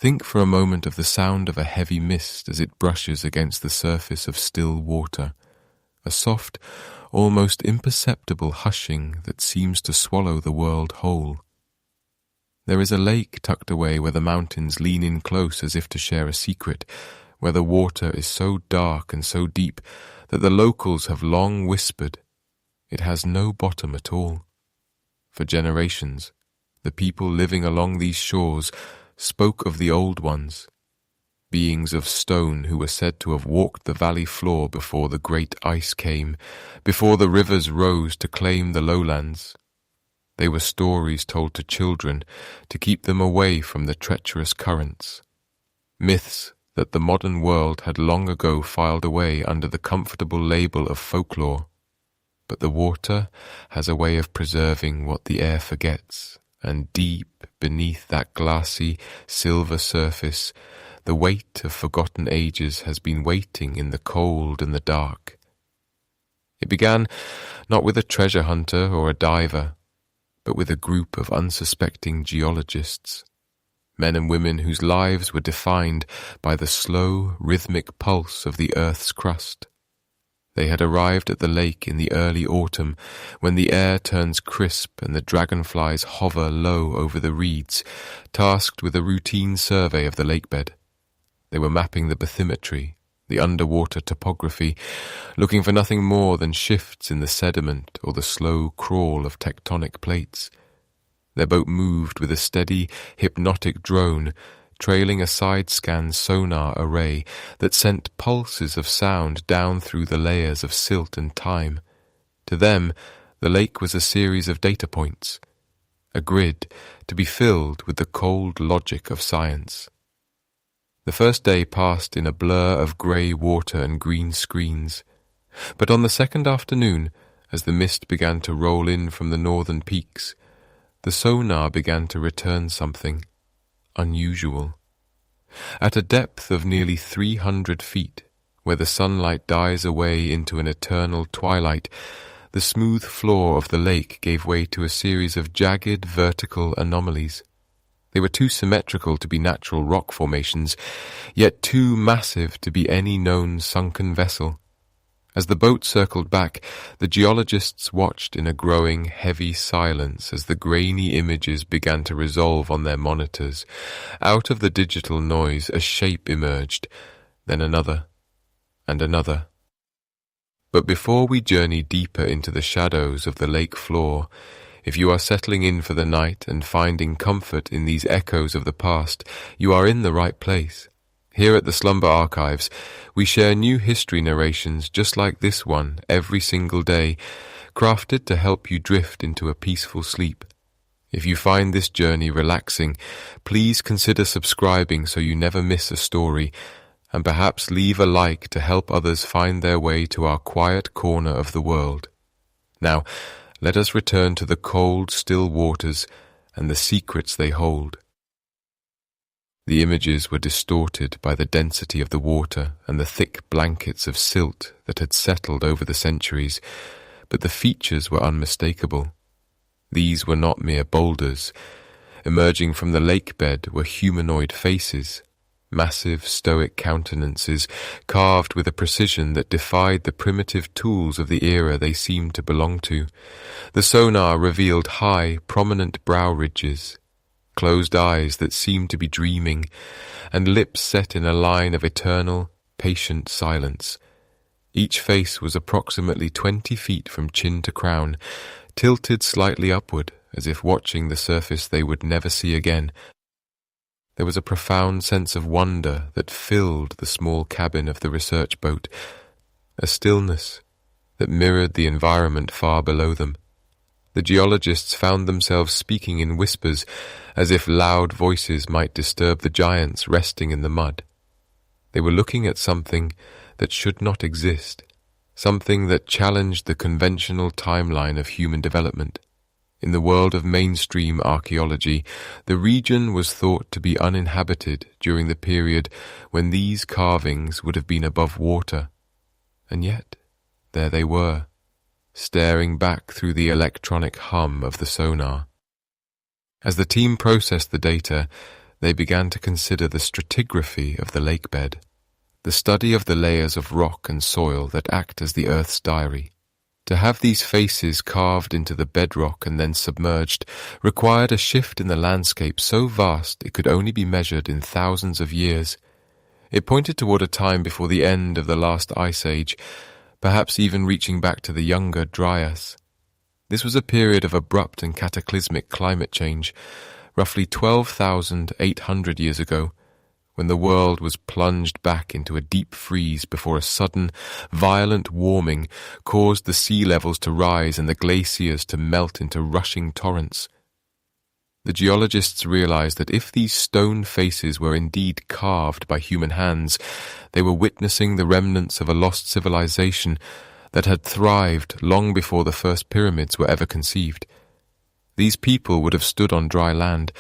Think for a moment of the sound of a heavy mist as it brushes against the surface of still water, a soft, almost imperceptible hushing that seems to swallow the world whole. There is a lake tucked away where the mountains lean in close as if to share a secret, where the water is so dark and so deep that the locals have long whispered it has no bottom at all. For generations, the people living along these shores spoke of the old ones, beings of stone who were said to have walked the valley floor before the great ice came, before the rivers rose to claim the lowlands. They were stories told to children to keep them away from the treacherous currents, myths that the modern world had long ago filed away under the comfortable label of folklore. But the water has a way of preserving what the air forgets, and deep beneath that glassy, silver surface, the weight of forgotten ages has been waiting in the cold and the dark. It began not with a treasure hunter or a diver, but with a group of unsuspecting geologists, men and women whose lives were defined by the slow, rhythmic pulse of the Earth's crust. They had arrived at the lake in the early autumn, when the air turns crisp and the dragonflies hover low over the reeds, tasked with a routine survey of the lakebed. They were mapping the bathymetry, the underwater topography, looking for nothing more than shifts in the sediment or the slow crawl of tectonic plates. Their boat moved with a steady, hypnotic drone, trailing a side-scan sonar array that sent pulses of sound down through the layers of silt and time. To them, the lake was a series of data points, a grid to be filled with the cold logic of science. The first day passed in a blur of grey water and green screens, but on the second afternoon, as the mist began to roll in from the northern peaks, the sonar began to return something unusual. At a depth of nearly 300 feet, where the sunlight dies away into an eternal twilight, the smooth floor of the lake gave way to a series of jagged vertical anomalies. They were too symmetrical to be natural rock formations, yet too massive to be any known sunken vessel. As the boat circled back, the geologists watched in a growing, heavy silence as the grainy images began to resolve on their monitors. Out of the digital noise, a shape emerged, then another, and another. But before we journey deeper into the shadows of the lake floor, if you are settling in for the night and finding comfort in these echoes of the past, you are in the right place. Here at the Slumber Archives, we share new history narrations just like this one every single day, crafted to help you drift into a peaceful sleep. If you find this journey relaxing, please consider subscribing so you never miss a story, and perhaps leave a like to help others find their way to our quiet corner of the world. Now, let us return to the cold, still waters and the secrets they hold. The images were distorted by the density of the water and the thick blankets of silt that had settled over the centuries, but the features were unmistakable. These were not mere boulders. Emerging from the lake bed were humanoid faces, massive stoic countenances carved with a precision that defied the primitive tools of the era they seemed to belong to. The sonar revealed high, prominent brow ridges, closed eyes that seemed to be dreaming, and lips set in a line of eternal, patient silence. Each face was approximately 20 feet from chin to crown, tilted slightly upward, as if watching the surface they would never see again. There was a profound sense of wonder that filled the small cabin of the research boat, a stillness that mirrored the environment far below them. The geologists found themselves speaking in whispers, as if loud voices might disturb the giants resting in the mud. They were looking at something that should not exist, something that challenged the conventional timeline of human development. In the world of mainstream archaeology, the region was thought to be uninhabited during the period when these carvings would have been above water. And yet, there they were, staring back through the electronic hum of the sonar. As the team processed the data, they began to consider the stratigraphy of the lakebed, the study of the layers of rock and soil that act as the Earth's diary. To have these faces carved into the bedrock and then submerged required a shift in the landscape so vast it could only be measured in thousands of years. It pointed toward a time before the end of the last ice age, perhaps even reaching back to the younger Dryas. This was a period of abrupt and cataclysmic climate change, roughly 12,800 years ago, when the world was plunged back into a deep freeze before a sudden, violent warming caused the sea levels to rise and the glaciers to melt into rushing torrents. The geologists realized that if these stone faces were indeed carved by human hands, they were witnessing the remnants of a lost civilization that had thrived long before the first pyramids were ever conceived. These people would have stood on dry land,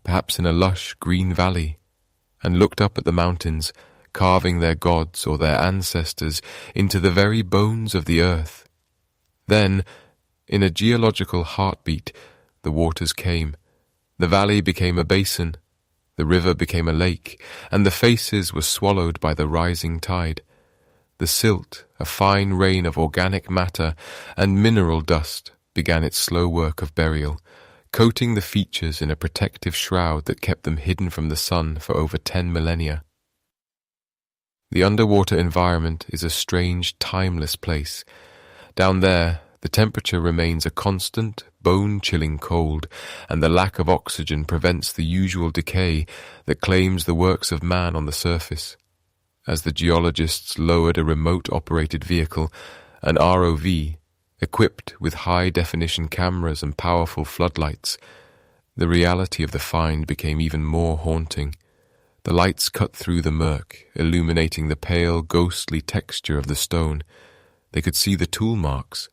perhaps in a lush green valley, and looked up at the mountains, carving their gods or their ancestors into the very bones of the earth. Then, in a geological heartbeat, the waters came. The valley became a basin, the river became a lake, and the faces were swallowed by the rising tide. The silt, a fine rain of organic matter and mineral dust, began its slow work of burial, coating the features in a protective shroud that kept them hidden from the sun for over 10 millennia. The underwater environment is a strange, timeless place. Down there, the temperature remains a constant, bone-chilling cold, and the lack of oxygen prevents the usual decay that claims the works of man on the surface. As the geologists lowered a remote-operated vehicle, an ROV, equipped with high-definition cameras and powerful floodlights, the reality of the find became even more haunting. The lights cut through the murk, illuminating the pale, ghostly texture of the stone. They could see the tool marks,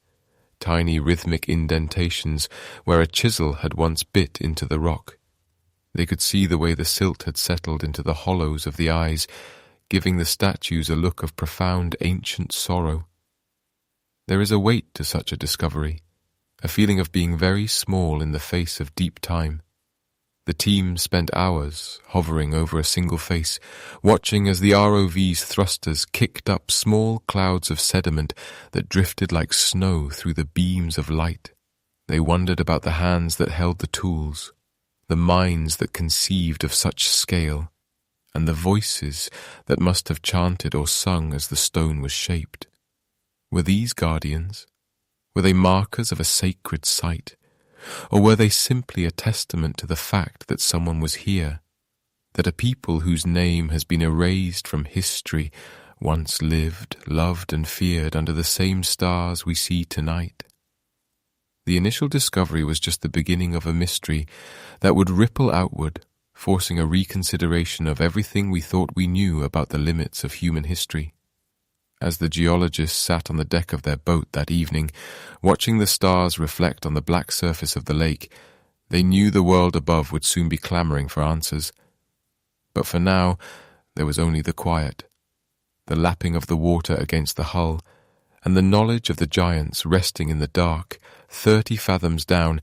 tiny rhythmic indentations where a chisel had once bit into the rock. They could see the way the silt had settled into the hollows of the eyes, giving the statues a look of profound ancient sorrow. There is a weight to such a discovery, a feeling of being very small in the face of deep time. The team spent hours hovering over a single face, watching as the ROV's thrusters kicked up small clouds of sediment that drifted like snow through the beams of light. They wondered about the hands that held the tools, the minds that conceived of such scale, and the voices that must have chanted or sung as the stone was shaped. Were these guardians? Were they markers of a sacred site? Or were they simply a testament to the fact that someone was here, that a people whose name has been erased from history once lived, loved and feared under the same stars we see tonight? The initial discovery was just the beginning of a mystery that would ripple outward, forcing a reconsideration of everything we thought we knew about the limits of human history. As the geologists sat on the deck of their boat that evening, watching the stars reflect on the black surface of the lake, they knew the world above would soon be clamoring for answers. But for now, there was only the quiet, the lapping of the water against the hull, and the knowledge of the giants resting in the dark, 30 fathoms down,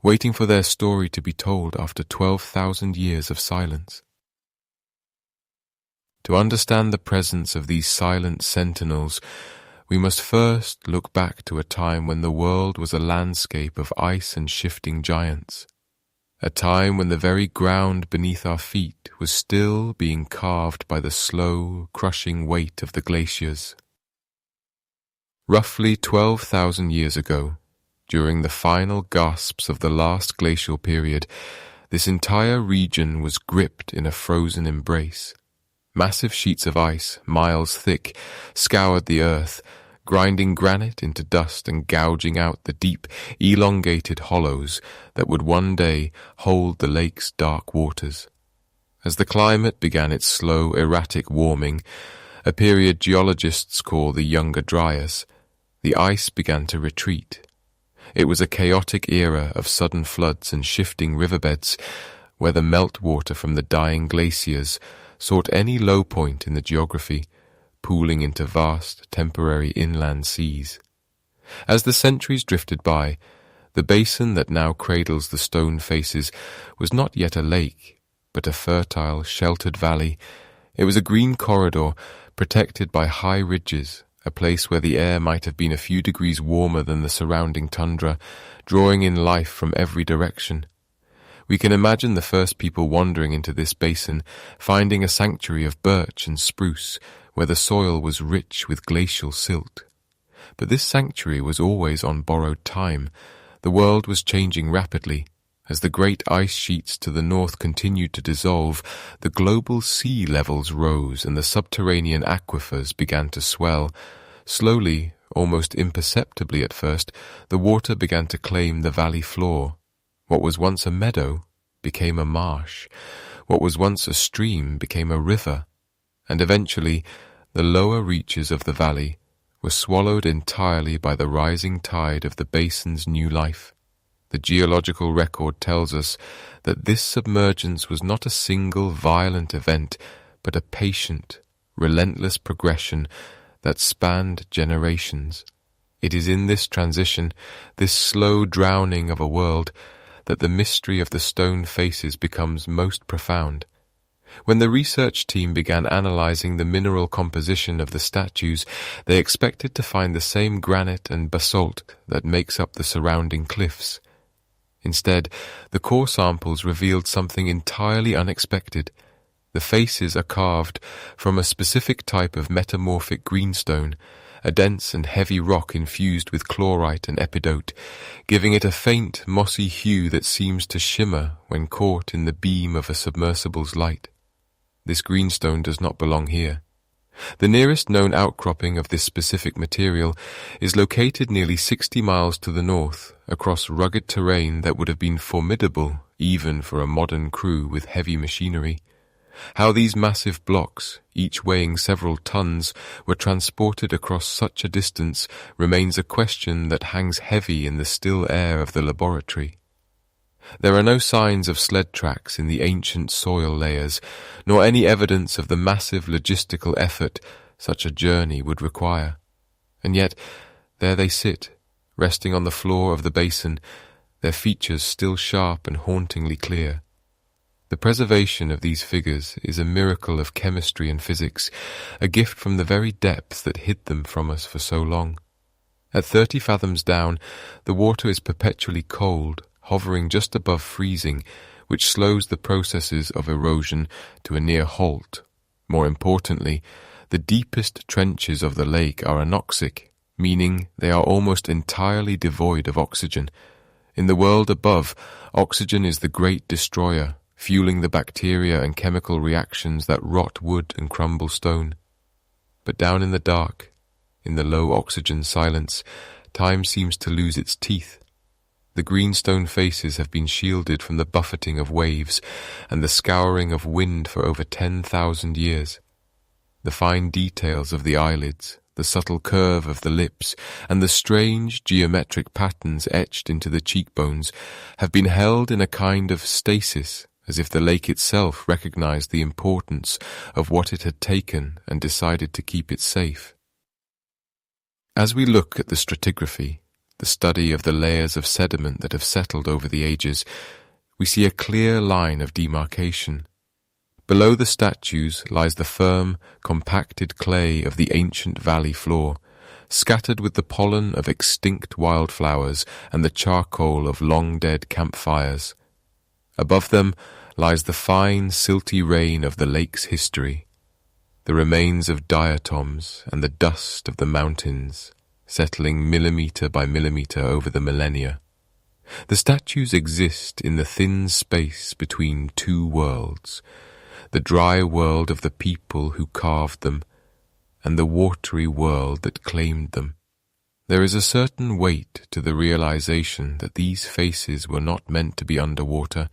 waiting for their story to be told after 12,000 years of silence. To understand the presence of these silent sentinels, we must first look back to a time when the world was a landscape of ice and shifting giants, a time when the very ground beneath our feet was still being carved by the slow, crushing weight of the glaciers. Roughly 12,000 years ago, during the final gasps of the last glacial period, this entire region was gripped in a frozen embrace. Massive sheets of ice, miles thick, scoured the earth, grinding granite into dust and gouging out the deep, elongated hollows that would one day hold the lake's dark waters. As the climate began its slow, erratic warming, a period geologists call the Younger Dryas, the ice began to retreat. It was a chaotic era of sudden floods and shifting riverbeds, where the meltwater from the dying glaciers sought any low point in the geography, pooling into vast, temporary inland seas. As the centuries drifted by, the basin that now cradles the stone faces was not yet a lake. but a fertile, sheltered valley. It was a green corridor, protected by high ridges, a place where the air might have been a few degrees warmer than the surrounding tundra, drawing in life from every direction. We can imagine the first people wandering into this basin, finding a sanctuary of birch and spruce, where the soil was rich with glacial silt. But this sanctuary was always on borrowed time. The world was changing rapidly. As the great ice sheets to the north continued to dissolve, the global sea levels rose and the subterranean aquifers began to swell. Slowly, almost imperceptibly at first, the water began to claim the valley floor. What was once a meadow became a marsh. What was once a stream became a river. And eventually, the lower reaches of the valley were swallowed entirely by the rising tide of the basin's new life. The geological record tells us that this submergence was not a single violent event, but a patient, relentless progression that spanned generations. It is in this transition, this slow drowning of a world, that the mystery of the stone faces becomes most profound. When the research team began analyzing the mineral composition of the statues, they expected to find the same granite and basalt that makes up the surrounding cliffs. Instead, the core samples revealed something entirely unexpected. The faces are carved from a specific type of metamorphic greenstone, a dense and heavy rock infused with chlorite and epidote, giving it a faint, mossy hue that seems to shimmer when caught in the beam of a submersible's light. This greenstone does not belong here. The nearest known outcropping of this specific material is located nearly 60 miles to the north, across rugged terrain that would have been formidable even for a modern crew with heavy machinery. How these massive blocks, each weighing several tons, were transported across such a distance remains a question that hangs heavy in the still air of the laboratory. There are no signs of sled tracks in the ancient soil layers, nor any evidence of the massive logistical effort such a journey would require. And yet, there they sit, resting on the floor of the basin, their features still sharp and hauntingly clear. The preservation of these figures is a miracle of chemistry and physics, a gift from the very depths that hid them from us for so long. At 30 fathoms down, the water is perpetually cold, hovering just above freezing, which slows the processes of erosion to a near halt. More importantly, the deepest trenches of the lake are anoxic, meaning they are almost entirely devoid of oxygen. In the world above, oxygen is the great destroyer, fueling the bacteria and chemical reactions that rot wood and crumble stone. But down in the dark, in the low oxygen silence, time seems to lose its teeth. The greenstone faces have been shielded from the buffeting of waves and the scouring of wind for over 10,000 years. The fine details of the eyelids, the subtle curve of the lips, and the strange geometric patterns etched into the cheekbones have been held in a kind of stasis, as if the lake itself recognized the importance of what it had taken and decided to keep it safe. As we look at the stratigraphy, the study of the layers of sediment that have settled over the ages, we see a clear line of demarcation. Below the statues lies the firm, compacted clay of the ancient valley floor, scattered with the pollen of extinct wildflowers and the charcoal of long-dead campfires. Above them lies the fine, silty rain of the lake's history, the remains of diatoms and the dust of the mountains, settling millimetre by millimetre over the millennia. The statues exist in the thin space between two worlds, the dry world of the people who carved them, and the watery world that claimed them. There is a certain weight to the realization that these faces were not meant to be underwater.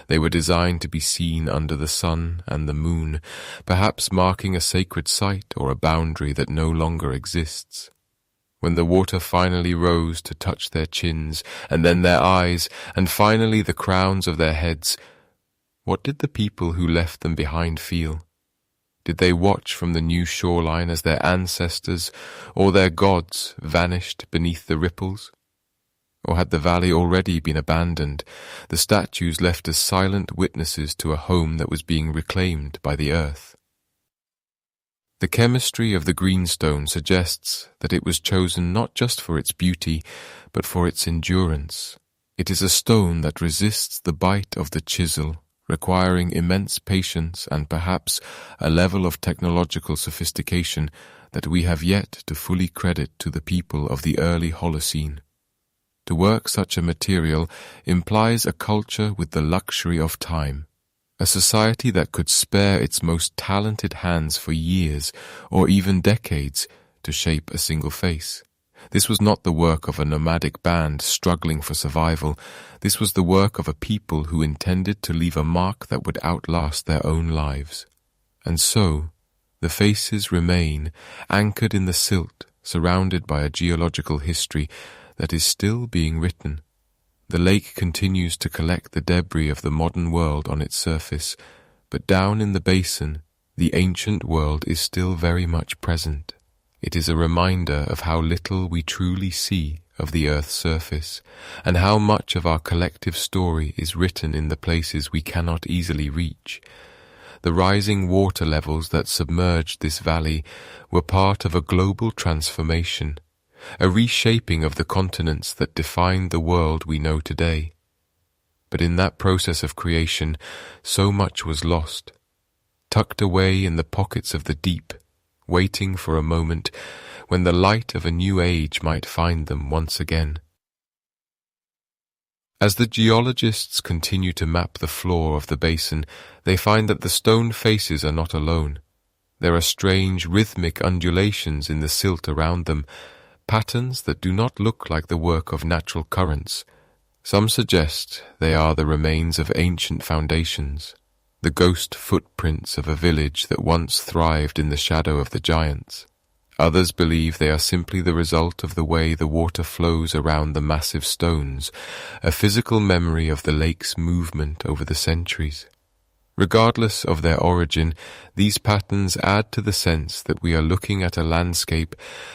They were designed to be seen under the sun and the moon, perhaps marking a sacred site or a boundary that no longer exists. When the water finally rose to touch their chins, and then their eyes, and finally the crowns of their heads, what did the people who left them behind feel? Did they watch from the new shoreline as their ancestors or their gods vanished beneath the ripples? Or had the valley already been abandoned, the statues left as silent witnesses to a home that was being reclaimed by the earth? The chemistry of the greenstone suggests that it was chosen not just for its beauty, but for its endurance. It is a stone that resists the bite of the chisel, requiring immense patience and perhaps a level of technological sophistication that we have yet to fully credit to the people of the early Holocene. To work such a material implies a culture with the luxury of time, a society that could spare its most talented hands for years or even decades to shape a single face. This was not the work of a nomadic band struggling for survival. This was the work of a people who intended to leave a mark that would outlast their own lives. And so, the faces remain, anchored in the silt, surrounded by a geological history that is still being written. The lake continues to collect the debris of the modern world on its surface, but down in the basin, the ancient world is still very much present. It is a reminder of how little we truly see of the Earth's surface, and how much of our collective story is written in the places we cannot easily reach. The rising water levels that submerged this valley were part of a global transformation, a reshaping of the continents that defined the world we know today. But in that process of creation, so much was lost, tucked away in the pockets of the deep, waiting for a moment when the light of a new age might find them once again. As the geologists continue to map the floor of the basin, they find that the stone faces are not alone. There are strange rhythmic undulations in the silt around them, patterns that do not look like the work of natural currents. Some suggest they are the remains of ancient foundations, the ghost footprints of a village that once thrived in the shadow of the giants. Others believe they are simply the result of the way the water flows around the massive stones, a physical memory of the lake's movement over the centuries. Regardless of their origin, these patterns add to the sense that we are looking at a landscape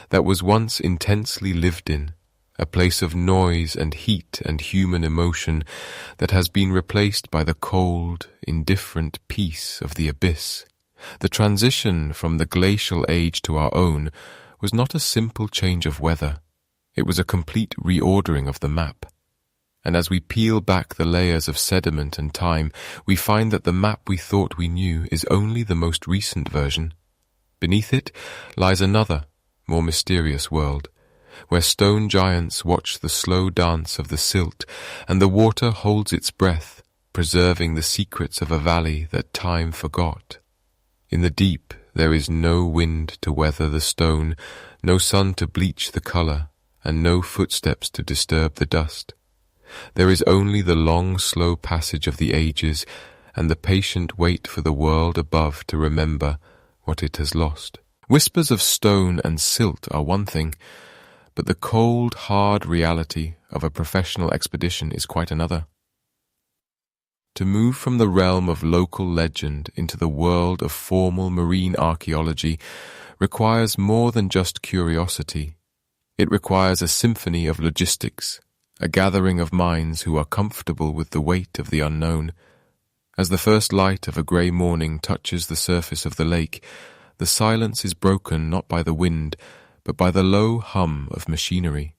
that was once intensely lived in, a place of noise and heat and human emotion that has been replaced by the cold, indifferent peace of the abyss. The transition from the glacial age to our own was not a simple change of weather. It was a complete reordering of the map. And as we peel back the layers of sediment and time, we find that the map we thought we knew is only the most recent version. Beneath it lies another, more mysterious world, where stone giants watch the slow dance of the silt, and the water holds its breath, preserving the secrets of a valley that time forgot. In the deep there is no wind to weather the stone, no sun to bleach the color, and no footsteps to disturb the dust. There is only the long, slow passage of the ages and the patient wait for the world above to remember what it has lost. Whispers of stone and silt are one thing, but the cold, hard reality of a professional expedition is quite another. To move from the realm of local legend into the world of formal marine archaeology requires more than just curiosity. It requires a symphony of logistics, a gathering of minds who are comfortable with the weight of the unknown. As the first light of a grey morning touches the surface of the lake, the silence is broken not by the wind, but by the low hum of machinery.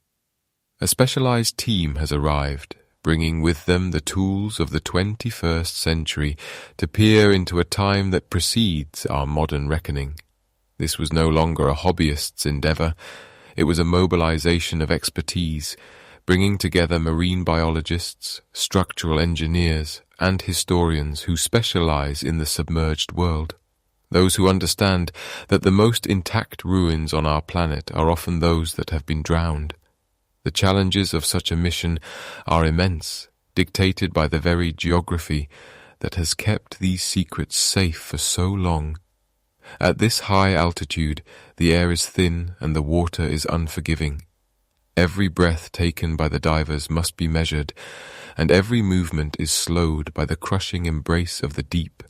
A specialized team has arrived, bringing with them the tools of the 21st century to peer into a time that precedes our modern reckoning. This was no longer a hobbyist's endeavor. It was a mobilization of expertise, bringing together marine biologists, structural engineers, and historians who specialize in the submerged world. Those who understand that the most intact ruins on our planet are often those that have been drowned. The challenges of such a mission are immense, dictated by the very geography that has kept these secrets safe for so long. At this high altitude, the air is thin and the water is unforgiving. Every breath taken by the divers must be measured, and every movement is slowed by the crushing embrace of the deep.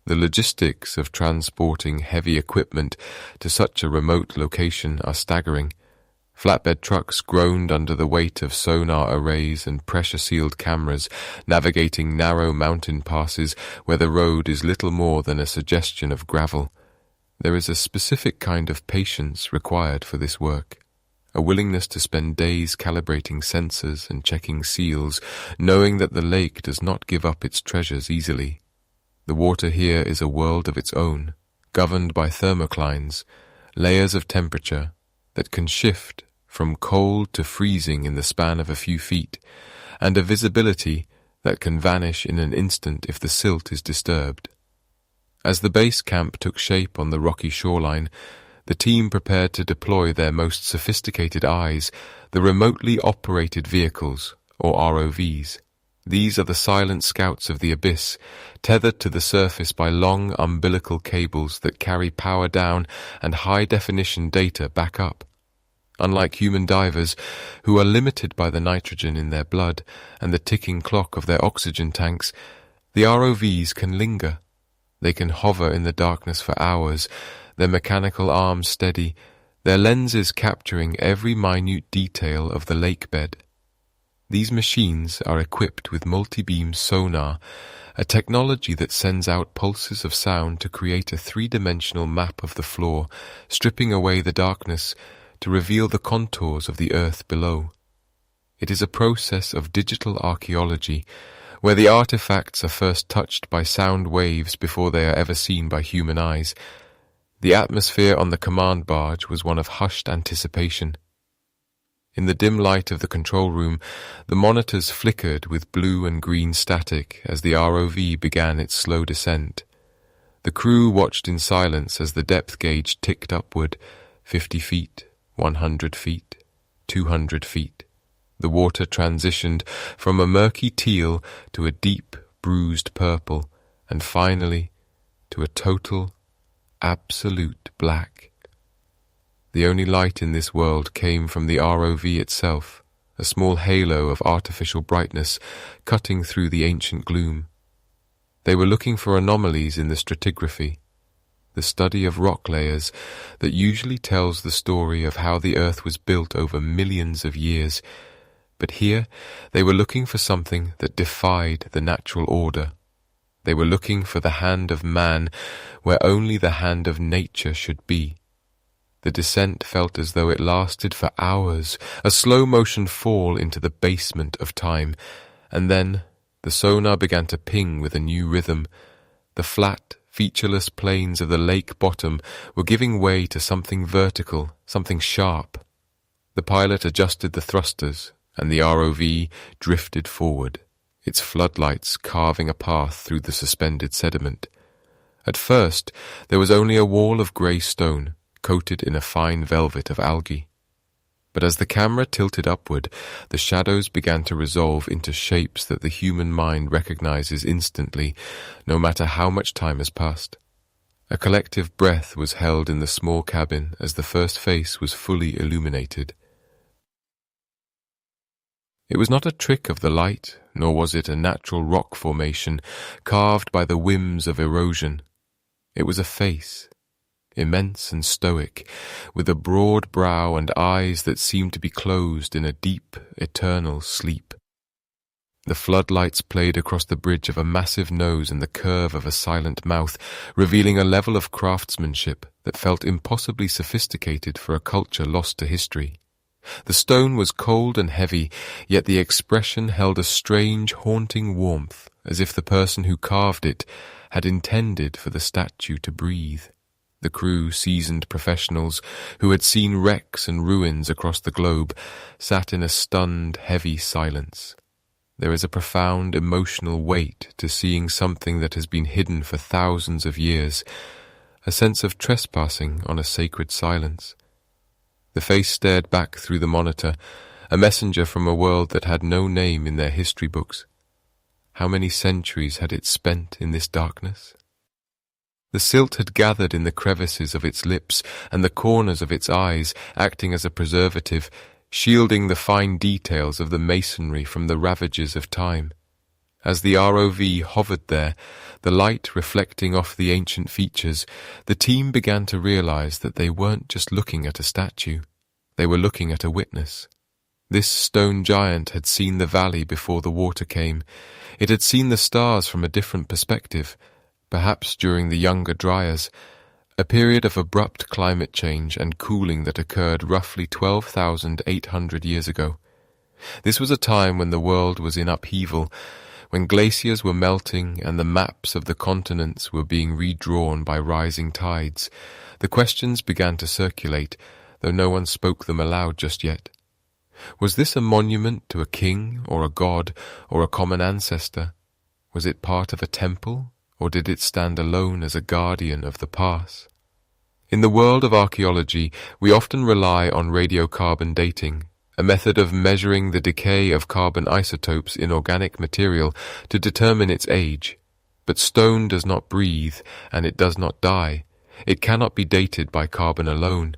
The logistics of transporting heavy equipment to such a remote location are staggering. Flatbed trucks groaned under the weight of sonar arrays and pressure-sealed cameras, navigating narrow mountain passes where the road is little more than a suggestion of gravel. There is a specific kind of patience required for this work, a willingness to spend days calibrating sensors and checking seals, knowing that the lake does not give up its treasures easily. The water here is a world of its own, governed by thermoclines, layers of temperature that can shift from cold to freezing in the span of a few feet, and a visibility that can vanish in an instant if the silt is disturbed. As the base camp took shape on the rocky shoreline, the team prepared to deploy their most sophisticated eyes, the remotely operated vehicles, or ROVs. These are the silent scouts of the abyss, tethered to the surface by long umbilical cables that carry power down and high-definition data back up. Unlike human divers, who are limited by the nitrogen in their blood and the ticking clock of their oxygen tanks, the ROVs can linger. They can hover in the darkness for hours, their mechanical arms steady, their lenses capturing every minute detail of the lake bed. These machines are equipped with multi-beam sonar, a technology that sends out pulses of sound to create a three-dimensional map of the floor, stripping away the darkness to reveal the contours of the earth below. It is a process of digital archaeology, where the artifacts are first touched by sound waves before they are ever seen by human eyes. The atmosphere on the command barge was one of hushed anticipation. In the dim light of the control room, the monitors flickered with blue and green static as the ROV began its slow descent. The crew watched in silence as the depth gauge ticked upward, 50 feet, 100 feet, 200 feet. The water transitioned from a murky teal to a deep, bruised purple, and finally to a total, absolute black. The only light in this world came from the ROV itself, a small halo of artificial brightness cutting through the ancient gloom. They were looking for anomalies in the stratigraphy, the study of rock layers that usually tells the story of how the earth was built over millions of years. But here they were looking for something that defied the natural order. They were looking for the hand of man where only the hand of nature should be. The descent felt as though it lasted for hours, a slow-motion fall into the basement of time, and then the sonar began to ping with a new rhythm. The flat, featureless plains of the lake bottom were giving way to something vertical, something sharp. The pilot adjusted the thrusters, and the ROV drifted forward, its floodlights carving a path through the suspended sediment. At first, there was only a wall of grey stone, coated in a fine velvet of algae. But as the camera tilted upward, the shadows began to resolve into shapes that the human mind recognizes instantly, no matter how much time has passed. A collective breath was held in the small cabin as the first face was fully illuminated. It was not a trick of the light, nor was it a natural rock formation carved by the whims of erosion. It was a face, immense and stoic, with a broad brow and eyes that seemed to be closed in a deep, eternal sleep. The floodlights played across the bridge of a massive nose and the curve of a silent mouth, revealing a level of craftsmanship that felt impossibly sophisticated for a culture lost to history. The stone was cold and heavy, yet the expression held a strange, haunting warmth, as if the person who carved it had intended for the statue to breathe. The crew, seasoned professionals who had seen wrecks and ruins across the globe, sat in a stunned, heavy silence. There is a profound emotional weight to seeing something that has been hidden for thousands of years, a sense of trespassing on a sacred silence. The face stared back through the monitor, a messenger from a world that had no name in their history books. How many centuries had it spent in this darkness? The silt had gathered in the crevices of its lips and the corners of its eyes, acting as a preservative, shielding the fine details of the masonry from the ravages of time. As the ROV hovered there, the light reflecting off the ancient features, the team began to realize that they weren't just looking at a statue. They were looking at a witness. This stone giant had seen the valley before the water came. It had seen the stars from a different perspective, perhaps during the Younger Dryas, a period of abrupt climate change and cooling that occurred roughly 12,800 years ago. This was a time when the world was in upheaval, when glaciers were melting and the maps of the continents were being redrawn by rising tides. The questions began to circulate, though no one spoke them aloud just yet. Was this a monument to a king or a god or a common ancestor? Was it part of a temple, or did it stand alone as a guardian of the past? In the world of archaeology, we often rely on radiocarbon dating, a method of measuring the decay of carbon isotopes in organic material to determine its age. But stone does not breathe, and it does not die. It cannot be dated by carbon alone.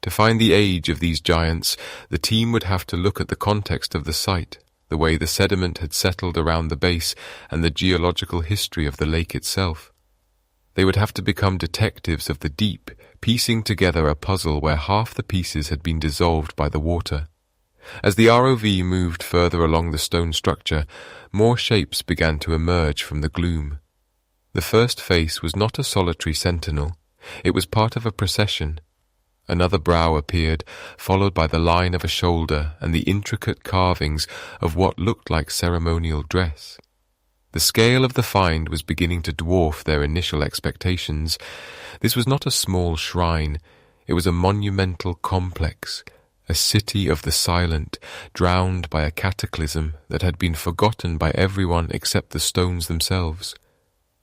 To find the age of these giants, the team would have to look at the context of the site, the way the sediment had settled around the base, and the geological history of the lake itself. They would have to become detectives of the deep, piecing together a puzzle where half the pieces had been dissolved by the water. As the ROV moved further along the stone structure, more shapes began to emerge from the gloom. The first face was not a solitary sentinel. It was part of a procession. Another brow appeared, followed by the line of a shoulder and the intricate carvings of what looked like ceremonial dress. The scale of the find was beginning to dwarf their initial expectations. This was not a small shrine. It was a monumental complex, a city of the silent, drowned by a cataclysm that had been forgotten by everyone except the stones themselves.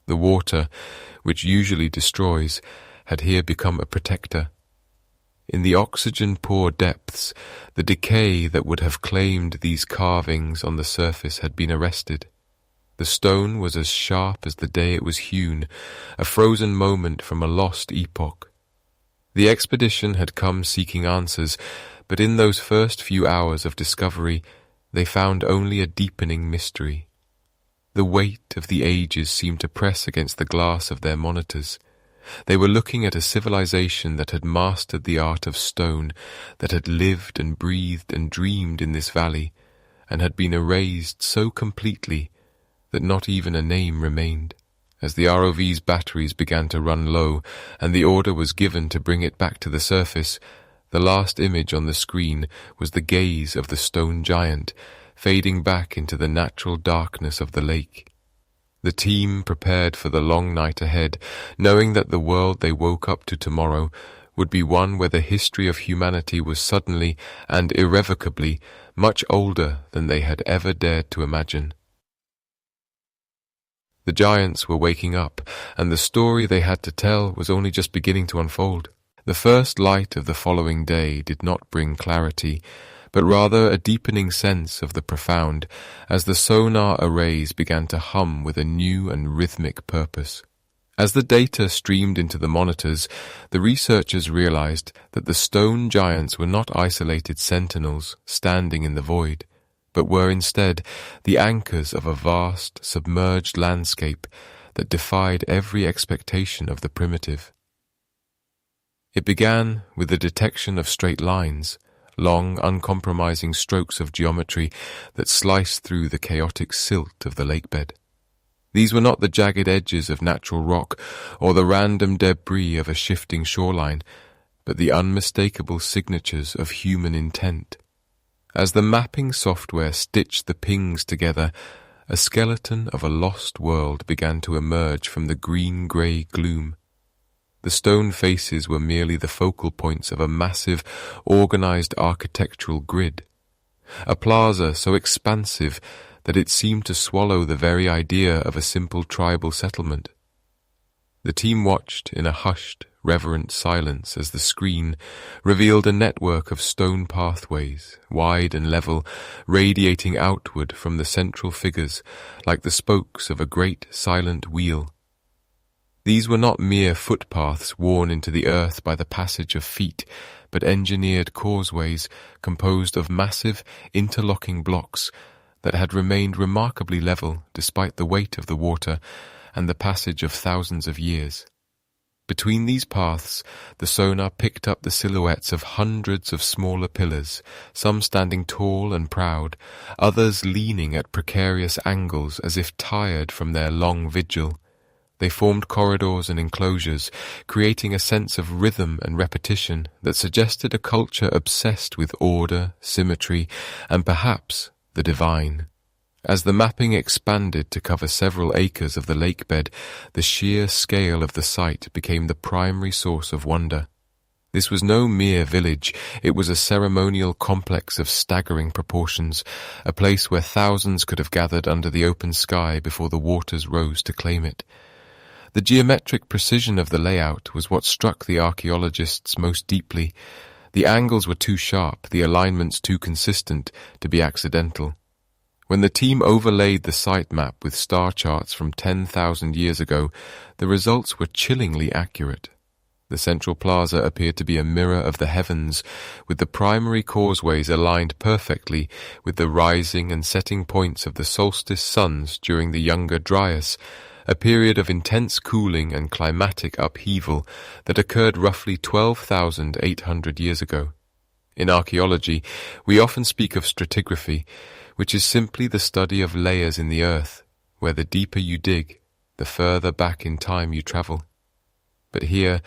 The water, which usually destroys, had here become a protector. In the oxygen-poor depths, the decay that would have claimed these carvings on the surface had been arrested. The stone was as sharp as the day it was hewn, a frozen moment from a lost epoch. The expedition had come seeking answers, but in those first few hours of discovery, they found only a deepening mystery. The weight of the ages seemed to press against the glass of their monitors. They were looking at a civilization that had mastered the art of stone, that had lived and breathed and dreamed in this valley, and had been erased so completely that not even a name remained. As the ROV's batteries began to run low, and the order was given to bring it back to the surface, the last image on the screen was the gaze of the stone giant, fading back into the natural darkness of the lake. The team prepared for the long night ahead, knowing that the world they woke up to tomorrow would be one where the history of humanity was suddenly and irrevocably much older than they had ever dared to imagine. The giants were waking up, and the story they had to tell was only just beginning to unfold. The first light of the following day did not bring clarity, but rather a deepening sense of the profound, as the sonar arrays began to hum with a new and rhythmic purpose. As the data streamed into the monitors, the researchers realized that the stone giants were not isolated sentinels standing in the void, but were instead the anchors of a vast, submerged landscape that defied every expectation of the primitive. It began with the detection of straight lines, long, uncompromising strokes of geometry that sliced through the chaotic silt of the lakebed. These were not the jagged edges of natural rock or the random debris of a shifting shoreline, but the unmistakable signatures of human intent. As the mapping software stitched the pings together, a skeleton of a lost world began to emerge from the green-grey gloom. The stone faces were merely the focal points of a massive, organized architectural grid, a plaza so expansive that it seemed to swallow the very idea of a simple tribal settlement. The team watched in a hushed, reverent silence as the screen revealed a network of stone pathways, wide and level, radiating outward from the central figures like the spokes of a great silent wheel. These were not mere footpaths worn into the earth by the passage of feet, but engineered causeways composed of massive, interlocking blocks that had remained remarkably level despite the weight of the water and the passage of thousands of years. Between these paths, the sonar picked up the silhouettes of hundreds of smaller pillars, some standing tall and proud, others leaning at precarious angles as if tired from their long vigil. They formed corridors and enclosures, creating a sense of rhythm and repetition that suggested a culture obsessed with order, symmetry, and perhaps the divine. As the mapping expanded to cover several acres of the lake bed, the sheer scale of the site became the primary source of wonder. This was no mere village, it was a ceremonial complex of staggering proportions, a place where thousands could have gathered under the open sky before the waters rose to claim it. The geometric precision of the layout was what struck the archaeologists most deeply. The angles were too sharp, the alignments too consistent to be accidental. When the team overlaid the site map with star charts from 10,000 years ago, the results were chillingly accurate. The central plaza appeared to be a mirror of the heavens, with the primary causeways aligned perfectly with the rising and setting points of the solstice suns during the Younger Dryas, a period of intense cooling and climatic upheaval that occurred roughly 12,800 years ago. In archaeology, we often speak of stratigraphy, which is simply the study of layers in the earth, where the deeper you dig, the further back in time you travel. But here,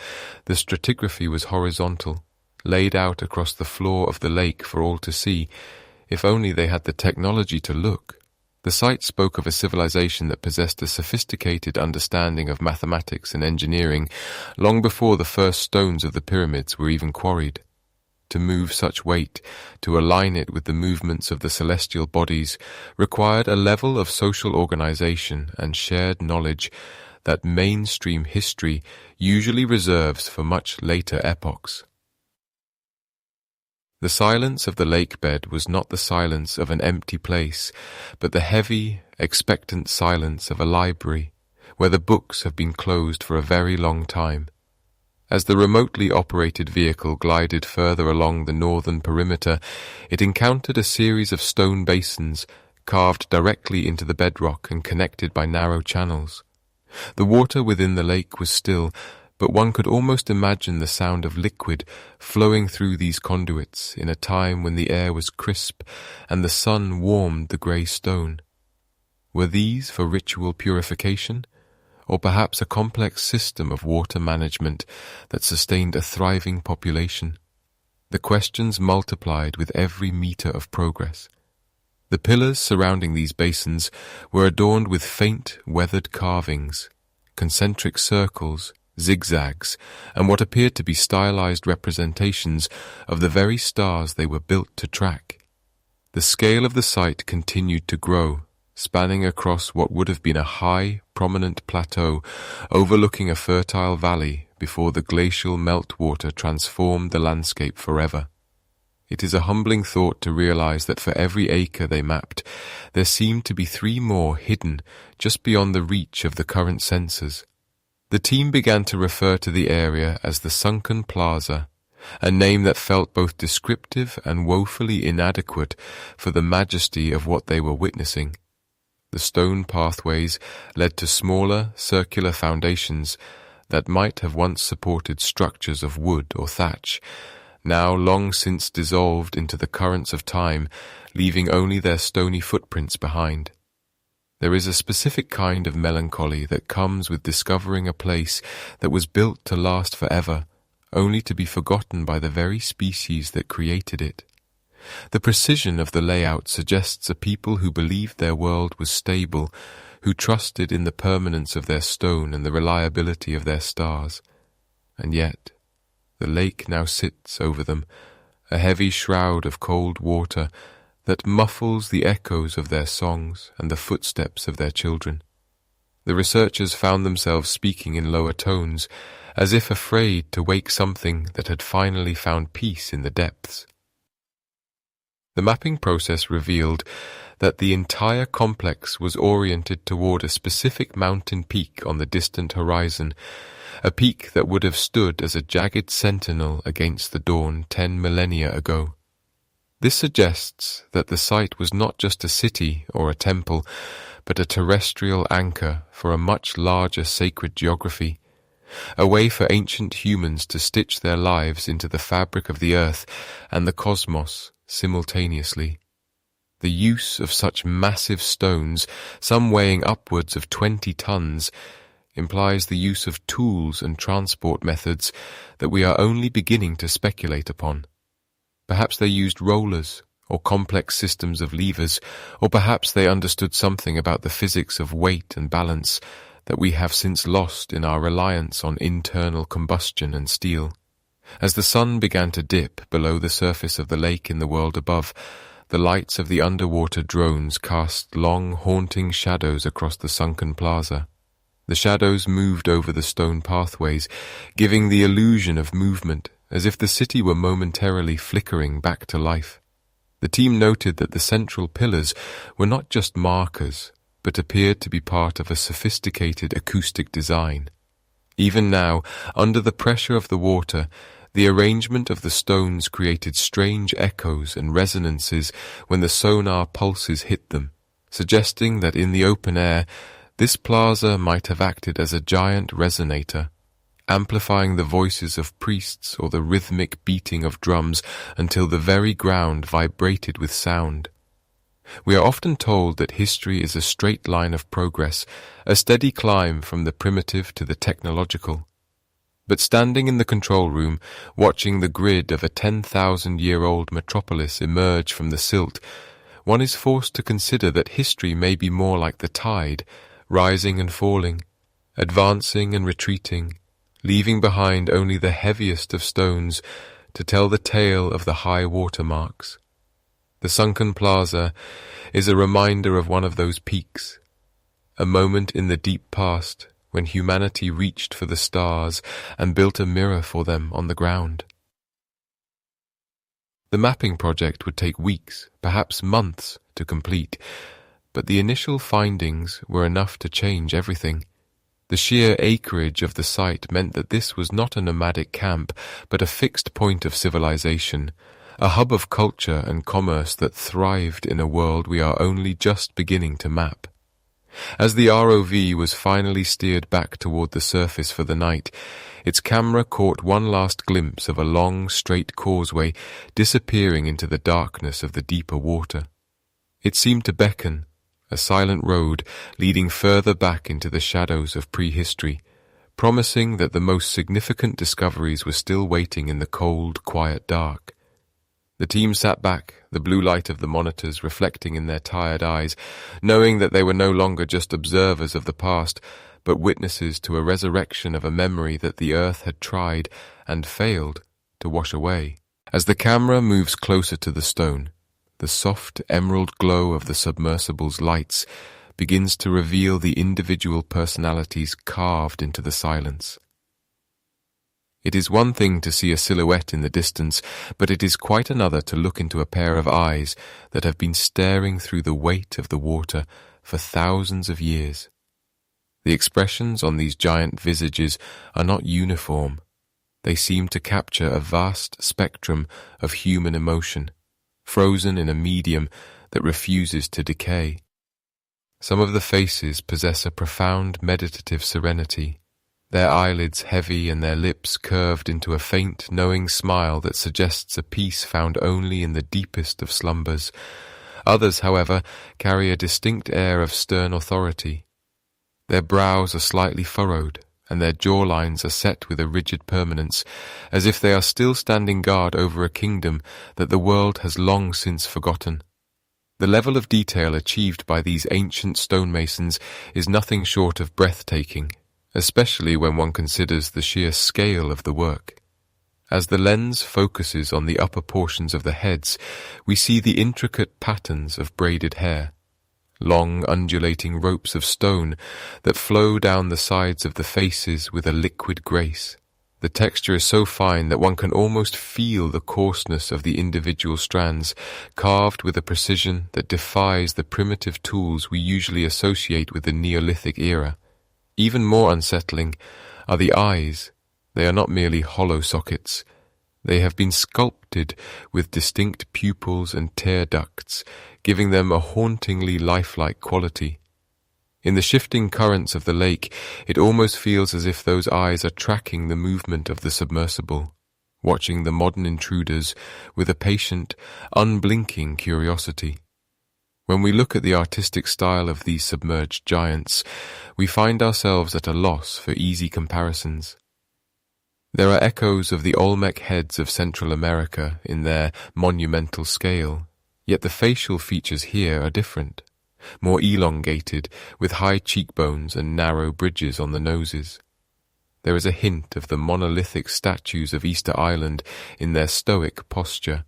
the stratigraphy was horizontal, laid out across the floor of the lake for all to see, if only they had the technology to look. The site spoke of a civilization that possessed a sophisticated understanding of mathematics and engineering long before the first stones of the pyramids were even quarried. To move such weight, to align it with the movements of the celestial bodies, required a level of social organization and shared knowledge that mainstream history usually reserves for much later epochs. The silence of the lake bed was not the silence of an empty place, but the heavy, expectant silence of a library, where the books have been closed for a very long time. As the remotely operated vehicle glided further along the northern perimeter, it encountered a series of stone basins carved directly into the bedrock and connected by narrow channels. The water within the lake was still, but one could almost imagine the sound of liquid flowing through these conduits in a time when the air was crisp and the sun warmed the grey stone. Were these for ritual purification? Or perhaps a complex system of water management that sustained a thriving population? The questions multiplied with every meter of progress. The pillars surrounding these basins were adorned with faint, weathered carvings, concentric circles, zigzags, and what appeared to be stylized representations of the very stars they were built to track. The scale of the site continued to grow, spanning across what would have been a high, prominent plateau overlooking a fertile valley before the glacial meltwater transformed the landscape forever. It is a humbling thought to realize that for every acre they mapped, there seemed to be 3 more hidden just beyond the reach of the current sensors. The team began to refer to the area as the Sunken Plaza, a name that felt both descriptive and woefully inadequate for the majesty of what they were witnessing. The stone pathways led to smaller, circular foundations that might have once supported structures of wood or thatch, now long since dissolved into the currents of time, leaving only their stony footprints behind. There is a specific kind of melancholy that comes with discovering a place that was built to last forever, only to be forgotten by the very species that created it. The precision of the layout suggests a people who believed their world was stable, who trusted in the permanence of their stone and the reliability of their stars. And yet, the lake now sits over them, a heavy shroud of cold water that muffles the echoes of their songs and the footsteps of their children. The researchers found themselves speaking in lower tones, as if afraid to wake something that had finally found peace in the depths. The mapping process revealed that the entire complex was oriented toward a specific mountain peak on the distant horizon, a peak that would have stood as a jagged sentinel against the dawn 10 millennia ago. This suggests that the site was not just a city or a temple, but a terrestrial anchor for a much larger sacred geography, a way for ancient humans to stitch their lives into the fabric of the earth and the cosmos simultaneously. The use of such massive stones, some weighing upwards of 20 tons, implies the use of tools and transport methods that we are only beginning to speculate upon. Perhaps they used rollers or complex systems of levers, or perhaps they understood something about the physics of weight and balance that we have since lost in our reliance on internal combustion and steel. As the sun began to dip below the surface of the lake in the world above, the lights of the underwater drones cast long, haunting shadows across the sunken plaza. The shadows moved over the stone pathways, giving the illusion of movement, as if the city were momentarily flickering back to life. The team noted that the central pillars were not just markers, but appeared to be part of a sophisticated acoustic design. Even now, under the pressure of the water, the arrangement of the stones created strange echoes and resonances when the sonar pulses hit them, suggesting that in the open air, this plaza might have acted as a giant resonator, amplifying the voices of priests or the rhythmic beating of drums until the very ground vibrated with sound. We are often told that history is a straight line of progress, a steady climb from the primitive to the technological. But standing in the control room, watching the grid of a 10,000-year-old metropolis emerge from the silt, one is forced to consider that history may be more like the tide, rising and falling, advancing and retreating, leaving behind only the heaviest of stones to tell the tale of the high water marks. The sunken plaza is a reminder of one of those peaks, a moment in the deep past when humanity reached for the stars and built a mirror for them on the ground. The mapping project would take weeks, perhaps months, to complete, but the initial findings were enough to change everything. The sheer acreage of the site meant that this was not a nomadic camp, but a fixed point of civilization, a hub of culture and commerce that thrived in a world we are only just beginning to map. As the ROV was finally steered back toward the surface for the night, its camera caught one last glimpse of a long, straight causeway disappearing into the darkness of the deeper water. It seemed to beckon, a silent road leading further back into the shadows of prehistory, promising that the most significant discoveries were still waiting in the cold, quiet dark. The team sat back, the blue light of the monitors reflecting in their tired eyes, knowing that they were no longer just observers of the past, but witnesses to a resurrection of a memory that the earth had tried, and failed, to wash away. As the camera moves closer to the stone, the soft emerald glow of the submersible's lights begins to reveal the individual personalities carved into the silence. It is one thing to see a silhouette in the distance, but it is quite another to look into a pair of eyes that have been staring through the weight of the water for thousands of years. The expressions on these giant visages are not uniform. They seem to capture a vast spectrum of human emotion, frozen in a medium that refuses to decay. Some of the faces possess a profound meditative serenity, their eyelids heavy and their lips curved into a faint, knowing smile that suggests a peace found only in the deepest of slumbers. Others, however, carry a distinct air of stern authority. Their brows are slightly furrowed, and their jawlines are set with a rigid permanence, as if they are still standing guard over a kingdom that the world has long since forgotten. The level of detail achieved by these ancient stonemasons is nothing short of breathtaking, especially when one considers the sheer scale of the work. As the lens focuses on the upper portions of the heads, we see the intricate patterns of braided hair, long undulating ropes of stone that flow down the sides of the faces with a liquid grace. The texture is so fine that one can almost feel the coarseness of the individual strands, carved with a precision that defies the primitive tools we usually associate with the Neolithic era. Even more unsettling are the eyes. They are not merely hollow sockets. They have been sculpted with distinct pupils and tear ducts, giving them a hauntingly lifelike quality. In the shifting currents of the lake, it almost feels as if those eyes are tracking the movement of the submersible, watching the modern intruders with a patient, unblinking curiosity. When we look at the artistic style of these submerged giants, we find ourselves at a loss for easy comparisons. There are echoes of the Olmec heads of Central America in their monumental scale, yet the facial features here are different, more elongated, with high cheekbones and narrow bridges on the noses. There is a hint of the monolithic statues of Easter Island in their stoic posture,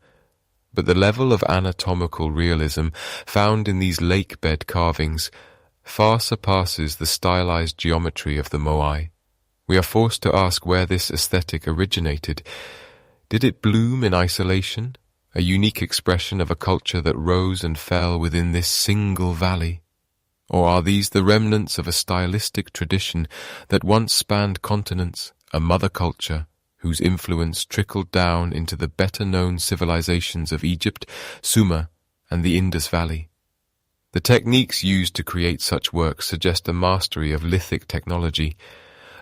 but the level of anatomical realism found in these lake bed carvings far surpasses the stylized geometry of the Moai. We are forced to ask where this aesthetic originated. Did it bloom in isolation, a unique expression of a culture that rose and fell within this single valley? Or are these the remnants of a stylistic tradition that once spanned continents, a mother culture, whose influence trickled down into the better-known civilizations of Egypt, Sumer, and the Indus Valley? The techniques used to create such works suggest a mastery of lithic technology,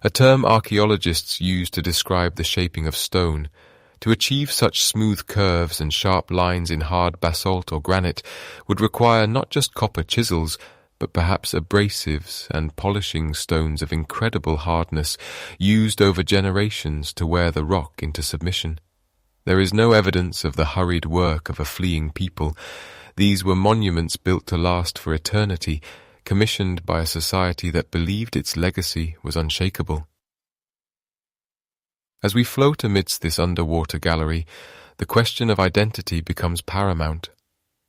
a term archaeologists use to describe the shaping of stone. To achieve such smooth curves and sharp lines in hard basalt or granite would require not just copper chisels, but perhaps abrasives and polishing stones of incredible hardness used over generations to wear the rock into submission. There is no evidence of the hurried work of a fleeing people. These were monuments built to last for eternity, commissioned by a society that believed its legacy was unshakable. As we float amidst this underwater gallery, the question of identity becomes paramount.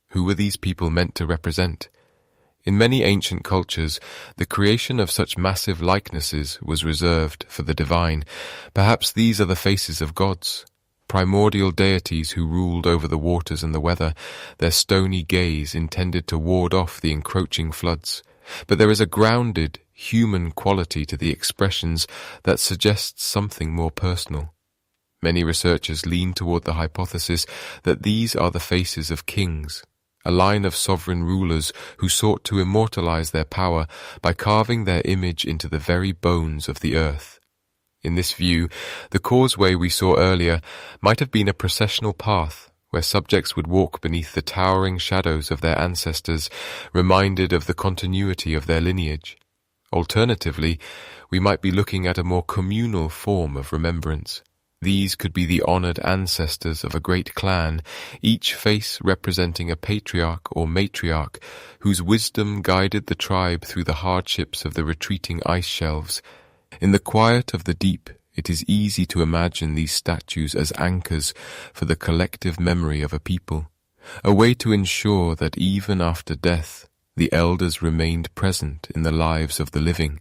Who were these people meant to represent? In many ancient cultures, the creation of such massive likenesses was reserved for the divine. Perhaps these are the faces of gods, primordial deities who ruled over the waters and the weather, their stony gaze intended to ward off the encroaching floods. But there is a grounded, human quality to the expressions that suggests something more personal. Many researchers lean toward the hypothesis that these are the faces of kings, a line of sovereign rulers who sought to immortalize their power by carving their image into the very bones of the earth. In this view, the causeway we saw earlier might have been a processional path where subjects would walk beneath the towering shadows of their ancestors, reminded of the continuity of their lineage. Alternatively, we might be looking at a more communal form of remembrance. These could be the honored ancestors of a great clan, each face representing a patriarch or matriarch whose wisdom guided the tribe through the hardships of the retreating ice shelves. In the quiet of the deep, it is easy to imagine these statues as anchors for the collective memory of a people, a way to ensure that even after death, the elders remained present in the lives of the living.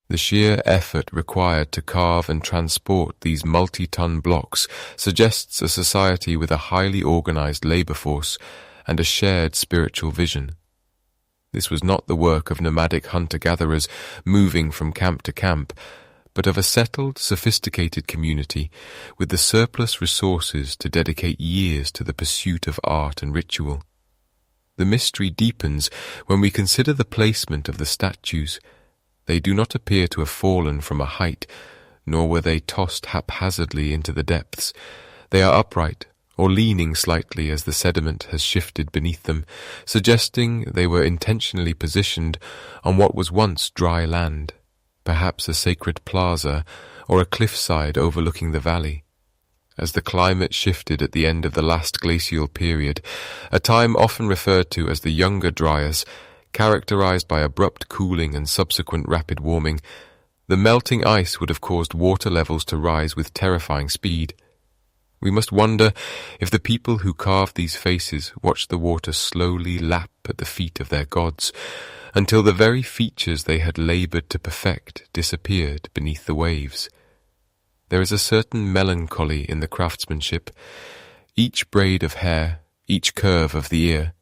The sheer effort required to carve and transport these multi-ton blocks suggests a society with a highly organized labor force and a shared spiritual vision. This was not the work of nomadic hunter-gatherers moving from camp to camp, but of a settled, sophisticated community with the surplus resources to dedicate years to the pursuit of art and ritual. The mystery deepens when we consider the placement of the statues. They do not appear to have fallen from a height, nor were they tossed haphazardly into the depths. They are upright, or leaning slightly as the sediment has shifted beneath them, suggesting they were intentionally positioned on what was once dry land, perhaps a sacred plaza or a cliffside overlooking the valley. As the climate shifted at the end of the last glacial period, a time often referred to as the Younger Dryas, characterized by abrupt cooling and subsequent rapid warming, the melting ice would have caused water levels to rise with terrifying speed. We must wonder if the people who carved these faces watched the water slowly lap at the feet of their gods, until the very features they had labored to perfect disappeared beneath the waves. There is a certain melancholy in the craftsmanship. Each braid of hair, each curve of the ear,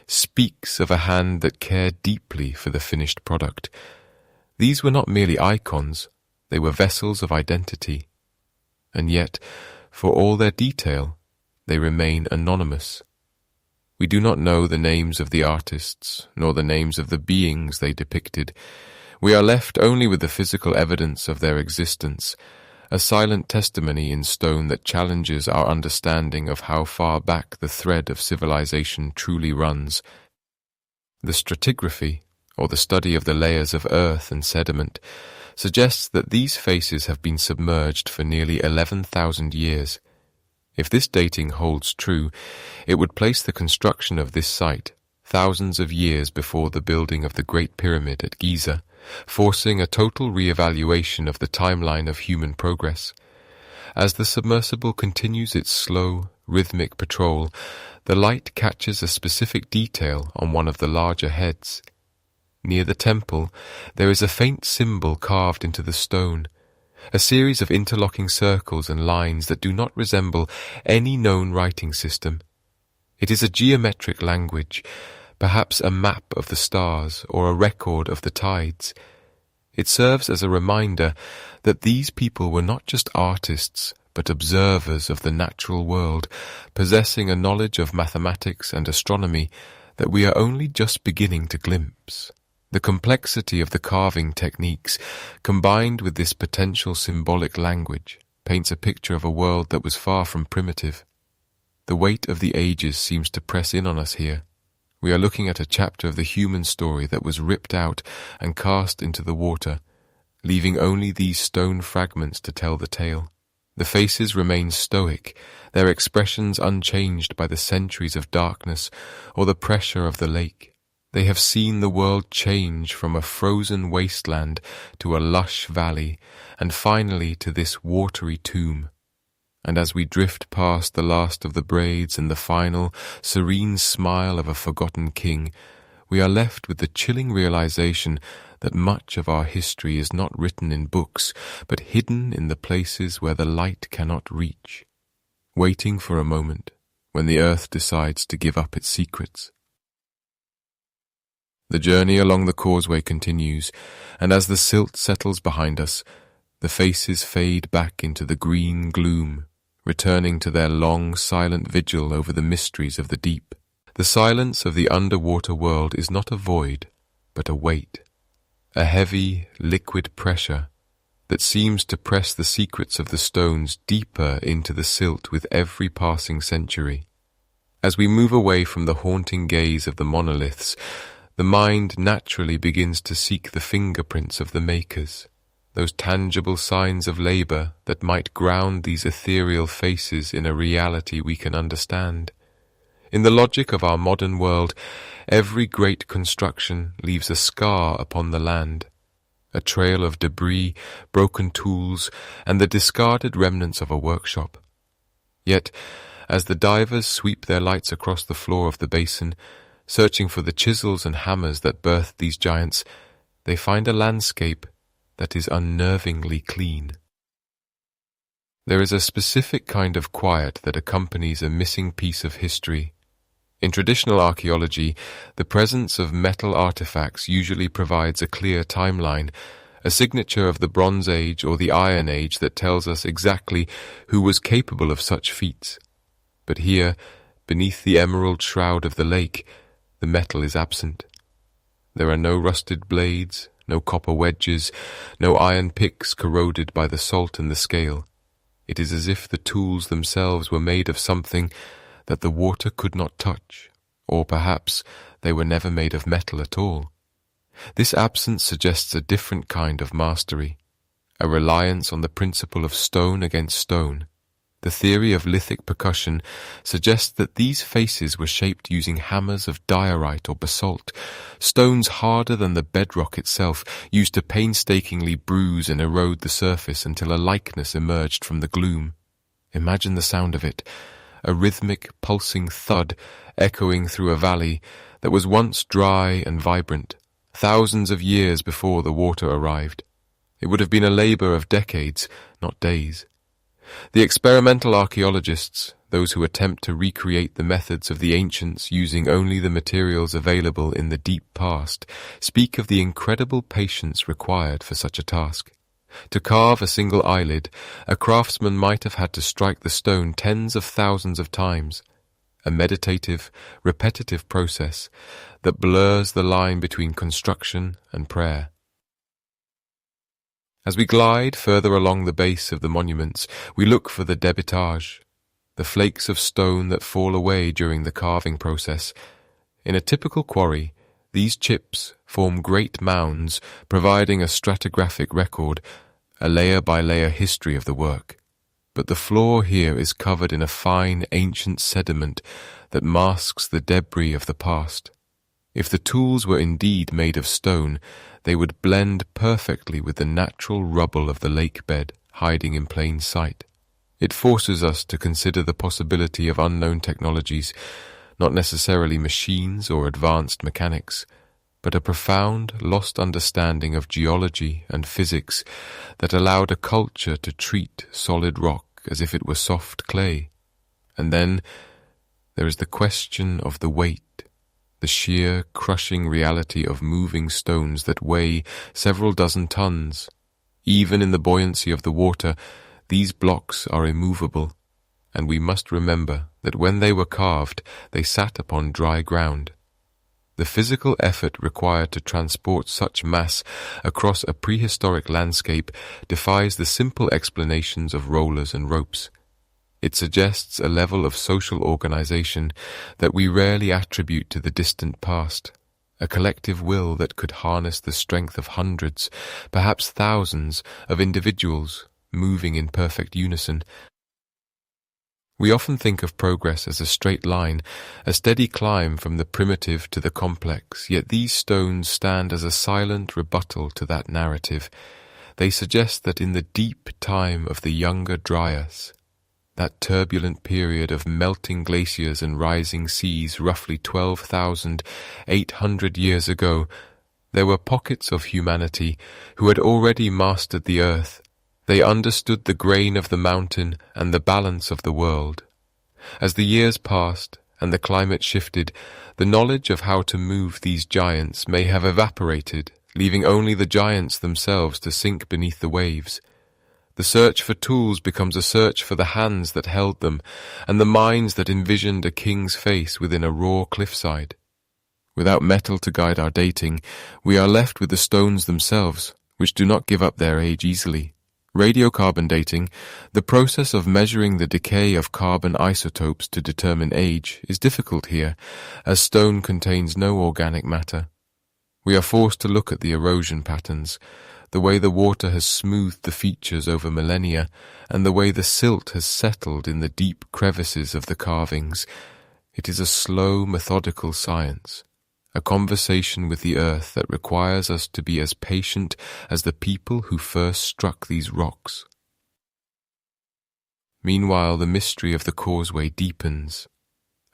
speaks of a hand that cared deeply for the finished product. These were not merely icons, they were vessels of identity. And yet, for all their detail, they remain anonymous. We do not know the names of the artists, nor the names of the beings they depicted. We are left only with the physical evidence of their existence, a silent testimony in stone that challenges our understanding of how far back the thread of civilization truly runs. The stratigraphy, or the study of the layers of earth and sediment, suggests that these faces have been submerged for nearly 11,000 years. If this dating holds true, it would place the construction of this site thousands of years before the building of the Great Pyramid at Giza, forcing a total re-evaluation of the timeline of human progress. As the submersible continues its slow, rhythmic patrol, the light catches a specific detail on one of the larger heads. Near the temple, there is a faint symbol carved into the stone, a series of interlocking circles and lines that do not resemble any known writing system. It is a geometric language, perhaps a map of the stars or a record of the tides. It serves as a reminder that these people were not just artists, but observers of the natural world, possessing a knowledge of mathematics and astronomy that we are only just beginning to glimpse. The complexity of the carving techniques, combined with this potential symbolic language, paints a picture of a world that was far from primitive. The weight of the ages seems to press in on us here. We are looking at a chapter of the human story that was ripped out and cast into the water, leaving only these stone fragments to tell the tale. The faces remain stoic, their expressions unchanged by the centuries of darkness or the pressure of the lake. They have seen the world change from a frozen wasteland to a lush valley, and finally to this watery tomb. And as we drift past the last of the braids and the final, serene smile of a forgotten king, we are left with the chilling realization that much of our history is not written in books, but hidden in the places where the light cannot reach, waiting for a moment when the earth decides to give up its secrets. The journey along the causeway continues, and as the silt settles behind us, the faces fade back into the green gloom, returning to their long, silent vigil over the mysteries of the deep. The silence of the underwater world is not a void, but a weight, a heavy, liquid pressure that seems to press the secrets of the stones deeper into the silt with every passing century. As we move away from the haunting gaze of the monoliths, the mind naturally begins to seek the fingerprints of the makers, those tangible signs of labor that might ground these ethereal faces in a reality we can understand. In the logic of our modern world, every great construction leaves a scar upon the land, a trail of debris, broken tools, and the discarded remnants of a workshop. Yet, as the divers sweep their lights across the floor of the basin, searching for the chisels and hammers that birthed these giants, they find a landscape that is unnervingly clean. There is a specific kind of quiet that accompanies a missing piece of history. In traditional archaeology, the presence of metal artifacts usually provides a clear timeline, a signature of the Bronze Age or the Iron Age that tells us exactly who was capable of such feats. But here, beneath the emerald shroud of the lake, the metal is absent. There are no rusted blades, no copper wedges, no iron picks corroded by the salt and the scale. It is as if the tools themselves were made of something that the water could not touch, or perhaps they were never made of metal at all. This absence suggests a different kind of mastery, a reliance on the principle of stone against stone. The theory of lithic percussion suggests that these faces were shaped using hammers of diorite or basalt, stones harder than the bedrock itself, used to painstakingly bruise and erode the surface until a likeness emerged from the gloom. Imagine the sound of it, a rhythmic, pulsing thud echoing through a valley that was once dry and vibrant, thousands of years before the water arrived. It would have been a labor of decades, not days. The experimental archaeologists, those who attempt to recreate the methods of the ancients using only the materials available in the deep past, speak of the incredible patience required for such a task. To carve a single eyelid, a craftsman might have had to strike the stone tens of thousands of times. a meditative, repetitive process that blurs the line between construction and prayer. As we glide further along the base of the monuments, we look for the debitage, the flakes of stone that fall away during the carving process. In a typical quarry, these chips form great mounds, providing a stratigraphic record, a layer-by-layer history of the work. But the floor here is covered in a fine, ancient sediment that masks the debris of the past. If the tools were indeed made of stone, they would blend perfectly with the natural rubble of the lake bed, hiding in plain sight. It forces us to consider the possibility of unknown technologies, not necessarily machines or advanced mechanics, but a profound, lost understanding of geology and physics that allowed a culture to treat solid rock as if it were soft clay. And then there is the question of the weight, the sheer, crushing reality of moving stones that weigh several dozen tons. Even in the buoyancy of the water, these blocks are immovable, and we must remember that when they were carved, they sat upon dry ground. The physical effort required to transport such mass across a prehistoric landscape defies the simple explanations of rollers and ropes. It suggests a level of social organization that we rarely attribute to the distant past, a collective will that could harness the strength of hundreds, perhaps thousands, of individuals moving in perfect unison. We often think of progress as a straight line, a steady climb from the primitive to the complex, yet these stones stand as a silent rebuttal to that narrative. They suggest that in the deep time of the Younger Dryas, that turbulent period of melting glaciers and rising seas roughly 12,800 years ago, there were pockets of humanity who had already mastered the earth. They understood the grain of the mountain and the balance of the world. As the years passed and the climate shifted, the knowledge of how to move these giants may have evaporated, leaving only the giants themselves to sink beneath the waves. The search for tools becomes a search for the hands that held them, and the minds that envisioned a king's face within a raw cliffside. Without metal to guide our dating, we are left with the stones themselves, which do not give up their age easily. Radiocarbon dating, the process of measuring the decay of carbon isotopes to determine age, is difficult here, as stone contains no organic matter. We are forced to look at the erosion patterns, the way the water has smoothed the features over millennia, and the way the silt has settled in the deep crevices of the carvings. It is a slow, methodical science, a conversation with the earth that requires us to be as patient as the people who first struck these rocks. Meanwhile, the mystery of the causeway deepens.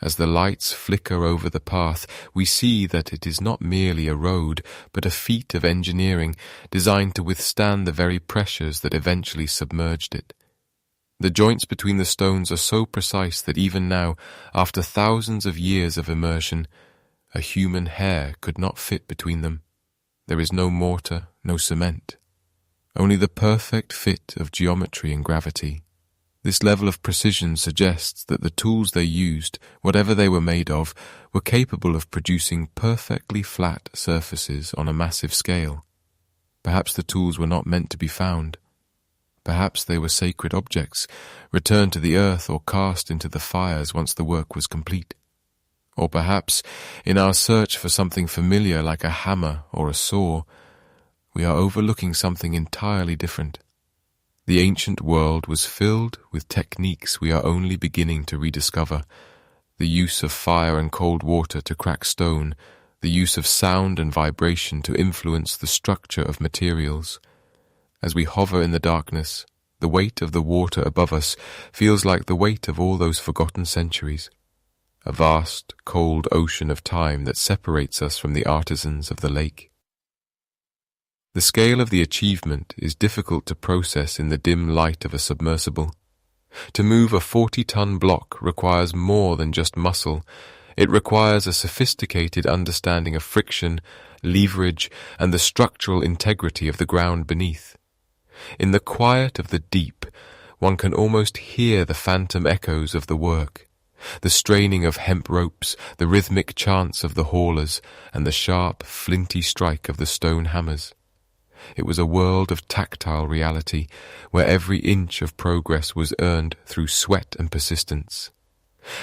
As the lights flicker over the path, we see that it is not merely a road, but a feat of engineering designed to withstand the very pressures that eventually submerged it. The joints between the stones are so precise that even now, after thousands of years of immersion, a human hair could not fit between them. There is no mortar, no cement, only the perfect fit of geometry and gravity. This level of precision suggests that the tools they used, whatever they were made of, were capable of producing perfectly flat surfaces on a massive scale. Perhaps the tools were not meant to be found. Perhaps they were sacred objects, returned to the earth or cast into the fires once the work was complete. Or perhaps, in our search for something familiar like a hammer or a saw, we are overlooking something entirely different. The ancient world was filled with techniques we are only beginning to rediscover. The use of fire and cold water to crack stone, the use of sound and vibration to influence the structure of materials. As we hover in the darkness, the weight of the water above us feels like the weight of all those forgotten centuries. A vast, cold ocean of time that separates us from the artisans of the lake. The scale of the achievement is difficult to process in the dim light of a submersible. To move a 40-ton block requires more than just muscle. It requires a sophisticated understanding of friction, leverage, and the structural integrity of the ground beneath. In the quiet of the deep, one can almost hear the phantom echoes of the work. the straining of hemp ropes, the rhythmic chants of the haulers, and the sharp, flinty strike of the stone hammers. It was a world of tactile reality, where every inch of progress was earned through sweat and persistence.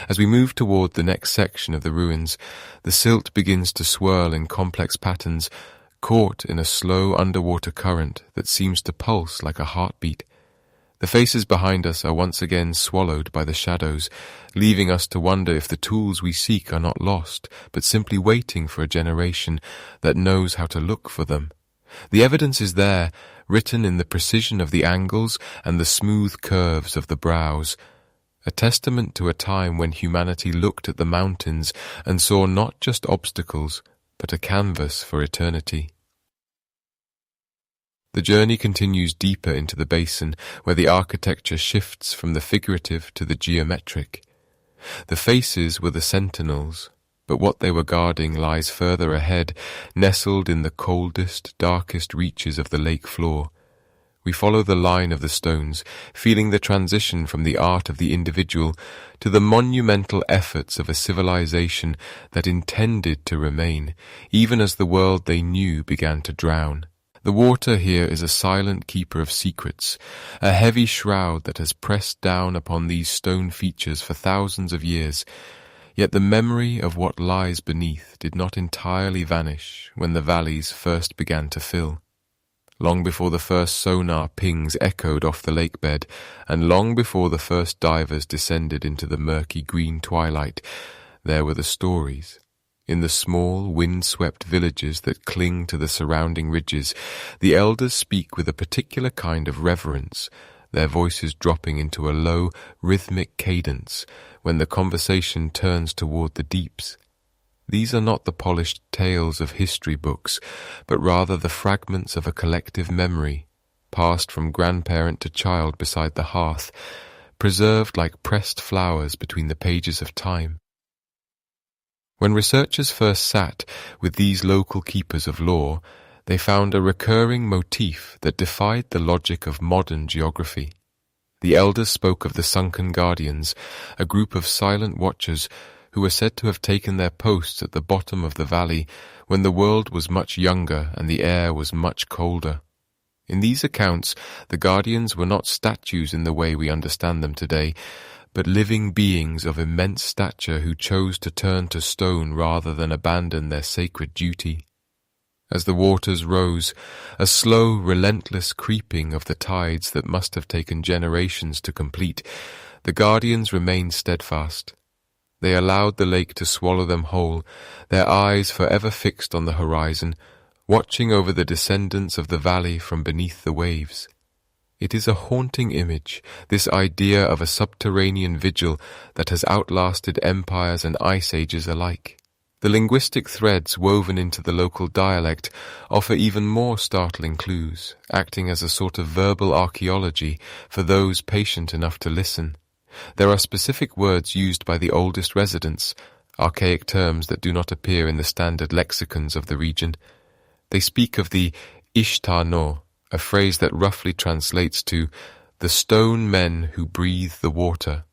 As we move toward the next section of the ruins, the silt begins to swirl in complex patterns, caught in a slow underwater current that seems to pulse like a heartbeat. The faces behind us are once again swallowed by the shadows, leaving us to wonder if the tools we seek are not lost, but simply waiting for a generation that knows how to look for them. The evidence is there, written in the precision of the angles and the smooth curves of the brows, a testament to a time when humanity looked at the mountains and saw not just obstacles, but a canvas for eternity. The journey continues deeper into the basin, where the architecture shifts from the figurative to the geometric. The faces were the sentinels, but what they were guarding lies further ahead, nestled in the coldest, darkest reaches of the lake floor. We follow the line of the stones, feeling the transition from the art of the individual to the monumental efforts of a civilization that intended to remain, even as the world they knew began to drown. The water here is a silent keeper of secrets, a heavy shroud that has pressed down upon these stone features for thousands of years. Yet the memory of what lies beneath did not entirely vanish when the valleys first began to fill. Long before the first sonar pings echoed off the lakebed, and long before the first divers descended into the murky green twilight, there were the stories. In the small, wind-swept villages that cling to the surrounding ridges, the elders speak with a particular kind of reverence, their voices dropping into a low, rhythmic cadence when the conversation turns toward the deeps. These are not the polished tales of history books, but rather the fragments of a collective memory, passed from grandparent to child beside the hearth, preserved like pressed flowers between the pages of time. When researchers first sat with these local keepers of lore, they found a recurring motif that defied the logic of modern geography. The elders spoke of the Sunken Guardians, a group of silent watchers who were said to have taken their posts at the bottom of the valley when the world was much younger and the air was much colder. In these accounts, the Guardians were not statues in the way we understand them today, but living beings of immense stature who chose to turn to stone rather than abandon their sacred duty. As the waters rose, a slow, relentless creeping of the tides that must have taken generations to complete, the Guardians remained steadfast. They allowed the lake to swallow them whole, their eyes forever fixed on the horizon, watching over the descendants of the valley from beneath the waves. It is a haunting image, this idea of a subterranean vigil that has outlasted empires and ice ages alike. The linguistic threads woven into the local dialect offer even more startling clues, acting as a sort of verbal archaeology for those patient enough to listen. There are specific words used by the oldest residents, archaic terms that do not appear in the standard lexicons of the region. They speak of the Ishtar no, a phrase that roughly translates to the stone men who breathe the water.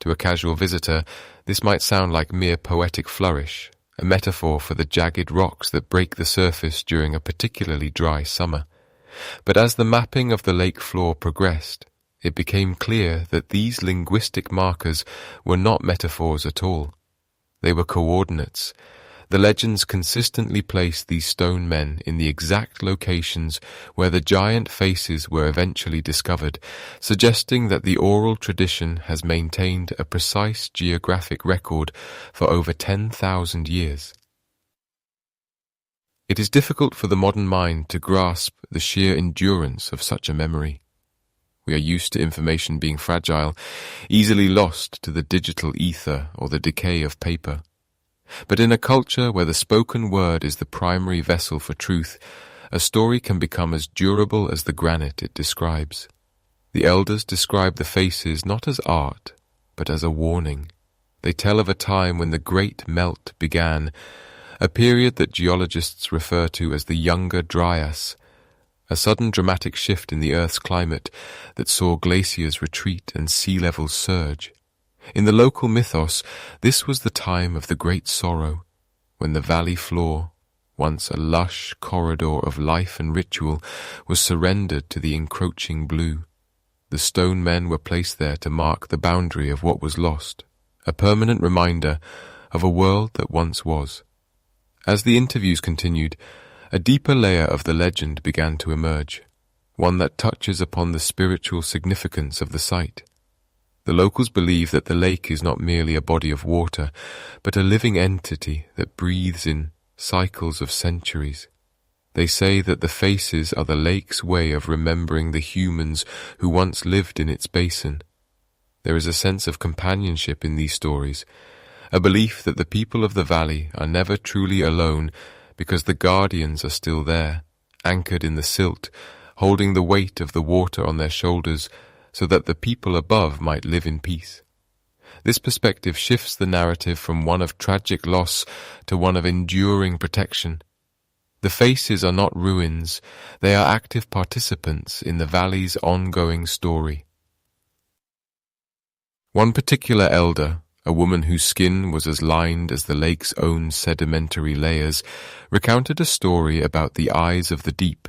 To a casual visitor, this might sound like mere poetic flourish, a metaphor for the jagged rocks that break the surface during a particularly dry summer. But as the mapping of the lake floor progressed, it became clear that these linguistic markers were not metaphors at all. They were coordinates. The legends consistently placed these stone men in the exact locations where the giant faces were eventually discovered, suggesting that the oral tradition has maintained a precise geographic record for over 10,000 years. It is difficult for the modern mind to grasp the sheer endurance of such a memory. We are used to information being fragile, easily lost to the digital ether or the decay of paper. But in a culture where the spoken word is the primary vessel for truth, a story can become as durable as the granite it describes. The elders describe the faces not as art, but as a warning. They tell of a time when the great melt began, a period that geologists refer to as the Younger Dryas, a sudden dramatic shift in the Earth's climate that saw glaciers retreat and sea levels surge. In the local mythos, this was the time of the great sorrow, when the valley floor, once a lush corridor of life and ritual, was surrendered to the encroaching blue. The stone men were placed there to mark the boundary of what was lost, a permanent reminder of a world that once was. As the interviews continued, a deeper layer of the legend began to emerge, one that touches upon the spiritual significance of the site. The locals believe that the lake is not merely a body of water, but a living entity that breathes in cycles of centuries. They say that the faces are the lake's way of remembering the humans who once lived in its basin. There is a sense of companionship in these stories, a belief that the people of the valley are never truly alone because the guardians are still there, anchored in the silt, holding the weight of the water on their shoulders so that the people above might live in peace. This perspective shifts the narrative from one of tragic loss to one of enduring protection. The faces are not ruins, they are active participants in the valley's ongoing story. One particular elder, a woman whose skin was as lined as the lake's own sedimentary layers, recounted a story about the eyes of the deep.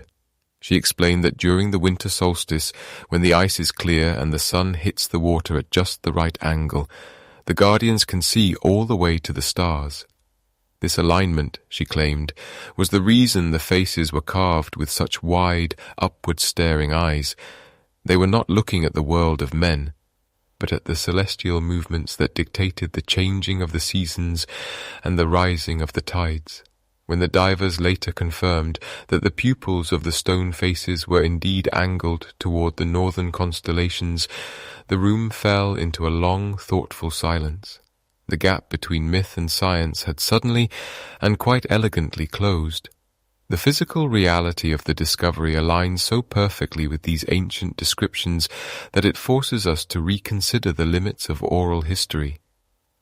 She explained that during the winter solstice, when the ice is clear and the sun hits the water at just the right angle, the guardians can see all the way to the stars. This alignment, she claimed, was the reason the faces were carved with such wide, upward-staring eyes. They were not looking at the world of men, but at the celestial movements that dictated the changing of the seasons and the rising of the tides. When the divers later confirmed that the pupils of the stone faces were indeed angled toward the northern constellations, the room fell into a long, thoughtful silence. The gap between myth and science had suddenly and quite elegantly closed. The physical reality of the discovery aligns so perfectly with these ancient descriptions that it forces us to reconsider the limits of oral history.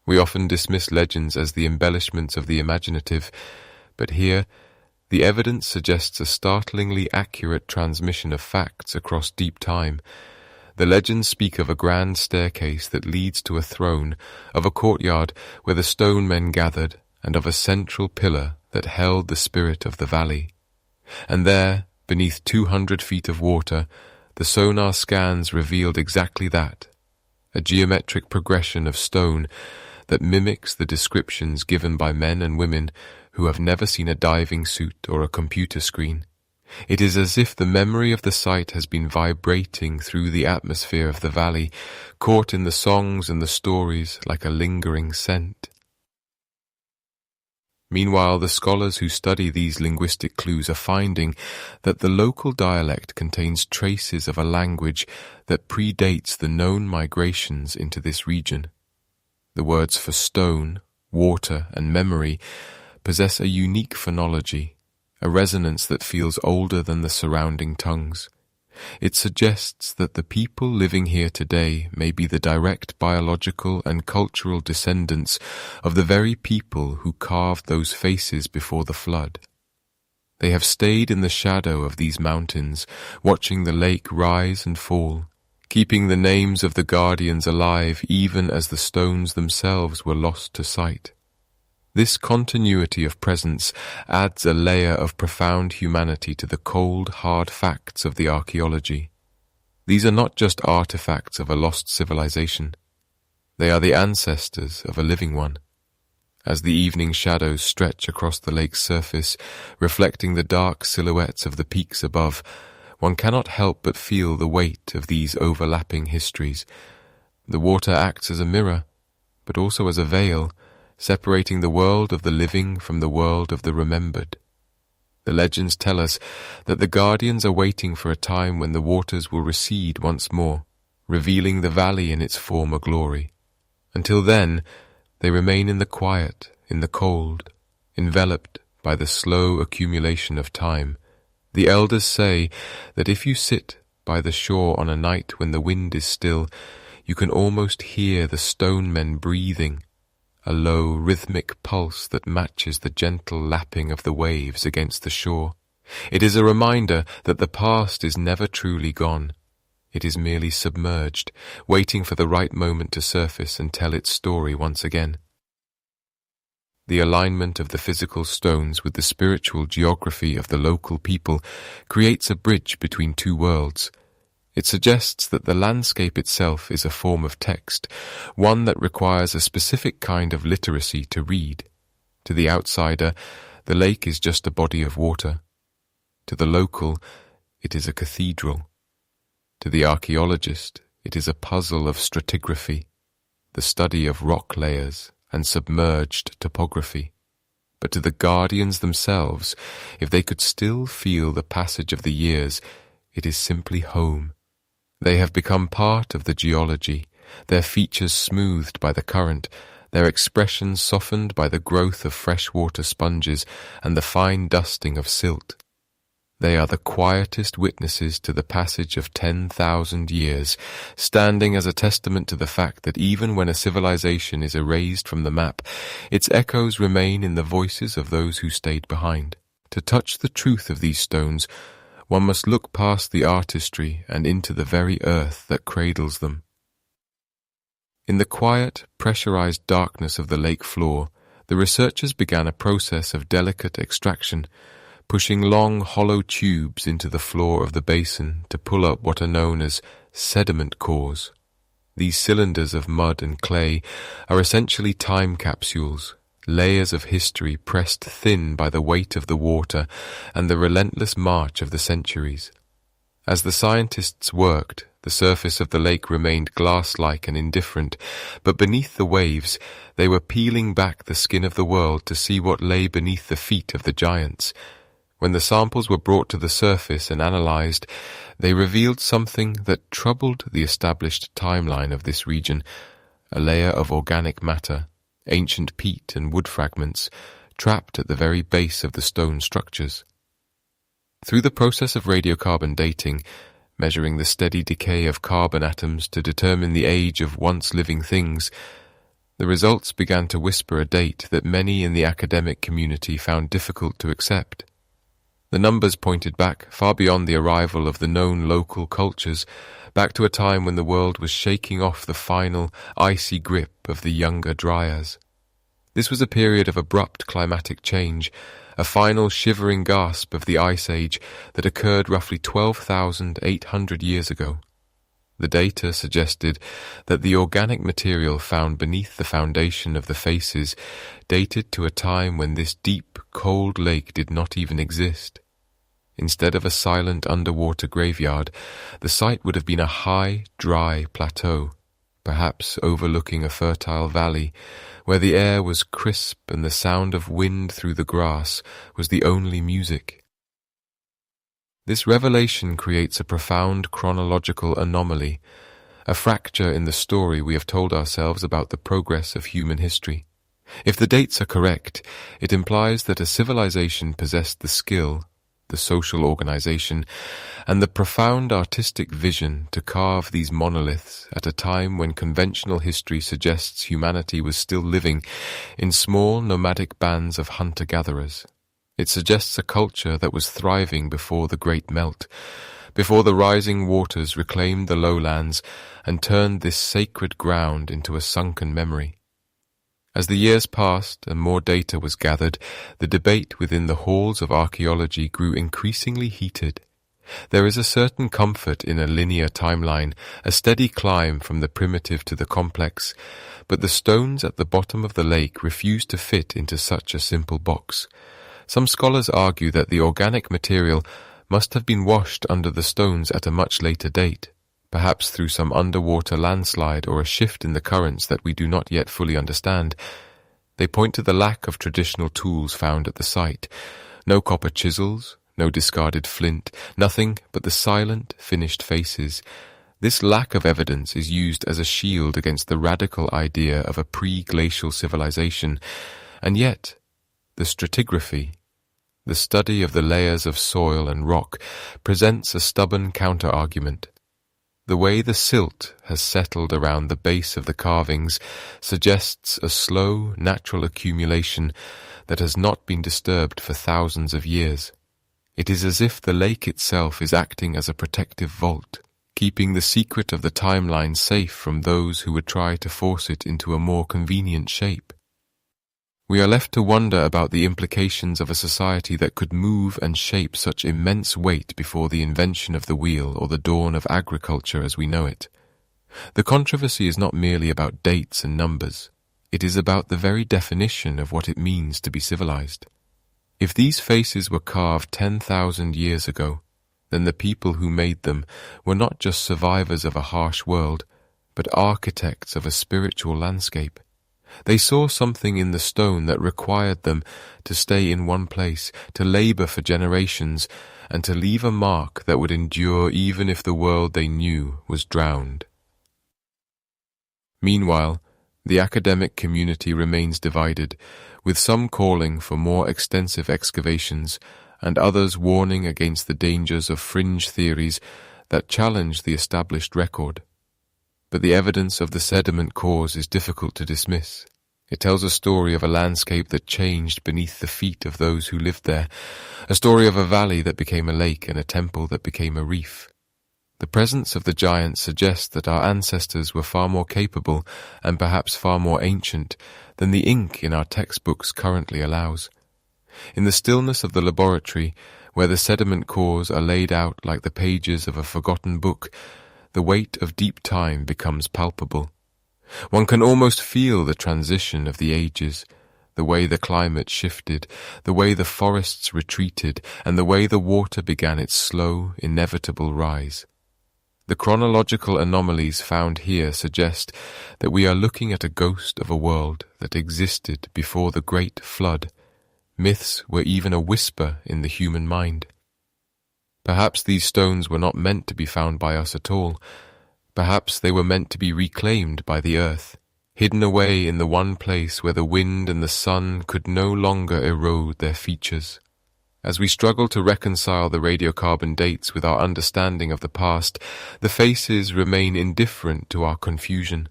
We often dismiss legends as the embellishments of the imaginative, but here, the evidence suggests a startlingly accurate transmission of facts across deep time. The legends speak of a grand staircase that leads to a throne, of a courtyard where the stone men gathered, and of a central pillar that held the spirit of the valley. And there, beneath 200 feet of water, the sonar scans revealed exactly that, a geometric progression of stone that mimics the descriptions given by men and women who have never seen a diving suit or a computer screen. It is as if the memory of the site has been vibrating through the atmosphere of the valley, caught in the songs and the stories like a lingering scent. Meanwhile, the scholars who study these linguistic clues are finding that the local dialect contains traces of a language that predates the known migrations into this region. The words for stone, water, and memory possess a unique phonology, a resonance that feels older than the surrounding tongues. It suggests that the people living here today may be the direct biological and cultural descendants of the very people who carved those faces before the flood. They have stayed in the shadow of these mountains, watching the lake rise and fall, keeping the names of the guardians alive even as the stones themselves were lost to sight. This continuity of presence adds a layer of profound humanity to the cold, hard facts of the archaeology. These are not just artifacts of a lost civilization. They are the ancestors of a living one. As the evening shadows stretch across the lake's surface, reflecting the dark silhouettes of the peaks above, one cannot help but feel the weight of these overlapping histories. The water acts as a mirror, but also as a veil, separating the world of the living from the world of the remembered. The legends tell us that the guardians are waiting for a time when the waters will recede once more, revealing the valley in its former glory. Until then, they remain in the quiet, in the cold, enveloped by the slow accumulation of time. The elders say that if you sit by the shore on a night when the wind is still, you can almost hear the stone men breathing, a low, rhythmic pulse that matches the gentle lapping of the waves against the shore. It is a reminder that the past is never truly gone. It is merely submerged, waiting for the right moment to surface and tell its story once again. The alignment of the physical stones with the spiritual geography of the local people creates a bridge between two worlds. It suggests that the landscape itself is a form of text, one that requires a specific kind of literacy to read. To the outsider, the lake is just a body of water. To the local, it is a cathedral. To the archaeologist, it is a puzzle of stratigraphy, the study of rock layers and submerged topography. But to the guardians themselves, if they could still feel the passage of the years, it is simply home. They have become part of the geology, their features smoothed by the current, their expressions softened by the growth of freshwater sponges and the fine dusting of silt. They are the quietest witnesses to the passage of 10,000 years, standing as a testament to the fact that even when a civilization is erased from the map, its echoes remain in the voices of those who stayed behind. To touch the truth of these stones, one must look past the artistry and into the very earth that cradles them. In the quiet, pressurized darkness of the lake floor, the researchers began a process of delicate extraction, pushing long, hollow tubes into the floor of the basin to pull up what are known as sediment cores. These cylinders of mud and clay are essentially time capsules, layers of history pressed thin by the weight of the water and the relentless march of the centuries. As the scientists worked, the surface of the lake remained glass-like and indifferent, but beneath the waves, they were peeling back the skin of the world to see what lay beneath the feet of the giants. When the samples were brought to the surface and analyzed, they revealed something that troubled the established timeline of this region, a layer of organic matter, ancient peat and wood fragments, trapped at the very base of the stone structures. Through the process of radiocarbon dating, measuring the steady decay of carbon atoms to determine the age of once living things, the results began to whisper a date that many in the academic community found difficult to accept. The numbers pointed back far beyond the arrival of the known local cultures, back to a time when the world was shaking off the final, icy grip of the younger dryas. This was a period of abrupt climatic change, a final shivering gasp of the Ice Age that occurred roughly 12,800 years ago. The data suggested that the organic material found beneath the foundation of the faces dated to a time when this deep, cold lake did not even exist. Instead of a silent underwater graveyard, the site would have been a high, dry plateau, perhaps overlooking a fertile valley, where the air was crisp and the sound of wind through the grass was the only music. This revelation creates a profound chronological anomaly, a fracture in the story we have told ourselves about the progress of human history. If the dates are correct, it implies that a civilization possessed the skill, the social organization, and the profound artistic vision to carve these monoliths at a time when conventional history suggests humanity was still living in small nomadic bands of hunter-gatherers. It suggests a culture that was thriving before the Great Melt, before the rising waters reclaimed the lowlands and turned this sacred ground into a sunken memory. As the years passed and more data was gathered, the debate within the halls of archaeology grew increasingly heated. There is a certain comfort in a linear timeline, a steady climb from the primitive to the complex, but the stones at the bottom of the lake refuse to fit into such a simple box. Some scholars argue that the organic material must have been washed under the stones at a much later date, perhaps through some underwater landslide or a shift in the currents that we do not yet fully understand. They point to the lack of traditional tools found at the site. No copper chisels, no discarded flint, nothing but the silent, finished faces. This lack of evidence is used as a shield against the radical idea of a pre-glacial civilization, and yet the stratigraphy, the study of the layers of soil and rock, presents a stubborn counter-argument. The way the silt has settled around the base of the carvings suggests a slow, natural accumulation that has not been disturbed for thousands of years. It is as if the lake itself is acting as a protective vault, keeping the secret of the timeline safe from those who would try to force it into a more convenient shape. We are left to wonder about the implications of a society that could move and shape such immense weight before the invention of the wheel or the dawn of agriculture as we know it. The controversy is not merely about dates and numbers. It is about the very definition of what it means to be civilized. If these faces were carved 10,000 years ago, then the people who made them were not just survivors of a harsh world, but architects of a spiritual landscape. They saw something in the stone that required them to stay in one place, to labor for generations, and to leave a mark that would endure even if the world they knew was drowned. Meanwhile, the academic community remains divided, with some calling for more extensive excavations and others warning against the dangers of fringe theories that challenge the established record. But the evidence of the sediment cores is difficult to dismiss. It tells a story of a landscape that changed beneath the feet of those who lived there, a story of a valley that became a lake and a temple that became a reef. The presence of the giants suggests that our ancestors were far more capable and perhaps far more ancient than the ink in our textbooks currently allows. In the stillness of the laboratory, where the sediment cores are laid out like the pages of a forgotten book, the weight of deep time becomes palpable. One can almost feel the transition of the ages, the way the climate shifted, the way the forests retreated, and the way the water began its slow, inevitable rise. The chronological anomalies found here suggest that we are looking at a ghost of a world that existed before the Great Flood. Myths were even a whisper in the human mind. Perhaps these stones were not meant to be found by us at all. Perhaps they were meant to be reclaimed by the earth, hidden away in the one place where the wind and the sun could no longer erode their features. As we struggle to reconcile the radiocarbon dates with our understanding of the past, the faces remain indifferent to our confusion.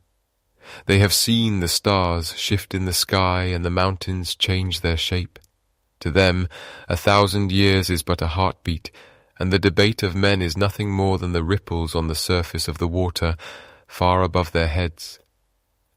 They have seen the stars shift in the sky and the mountains change their shape. To them, 1,000 years is but a heartbeat, and the debate of men is nothing more than the ripples on the surface of the water, far above their heads.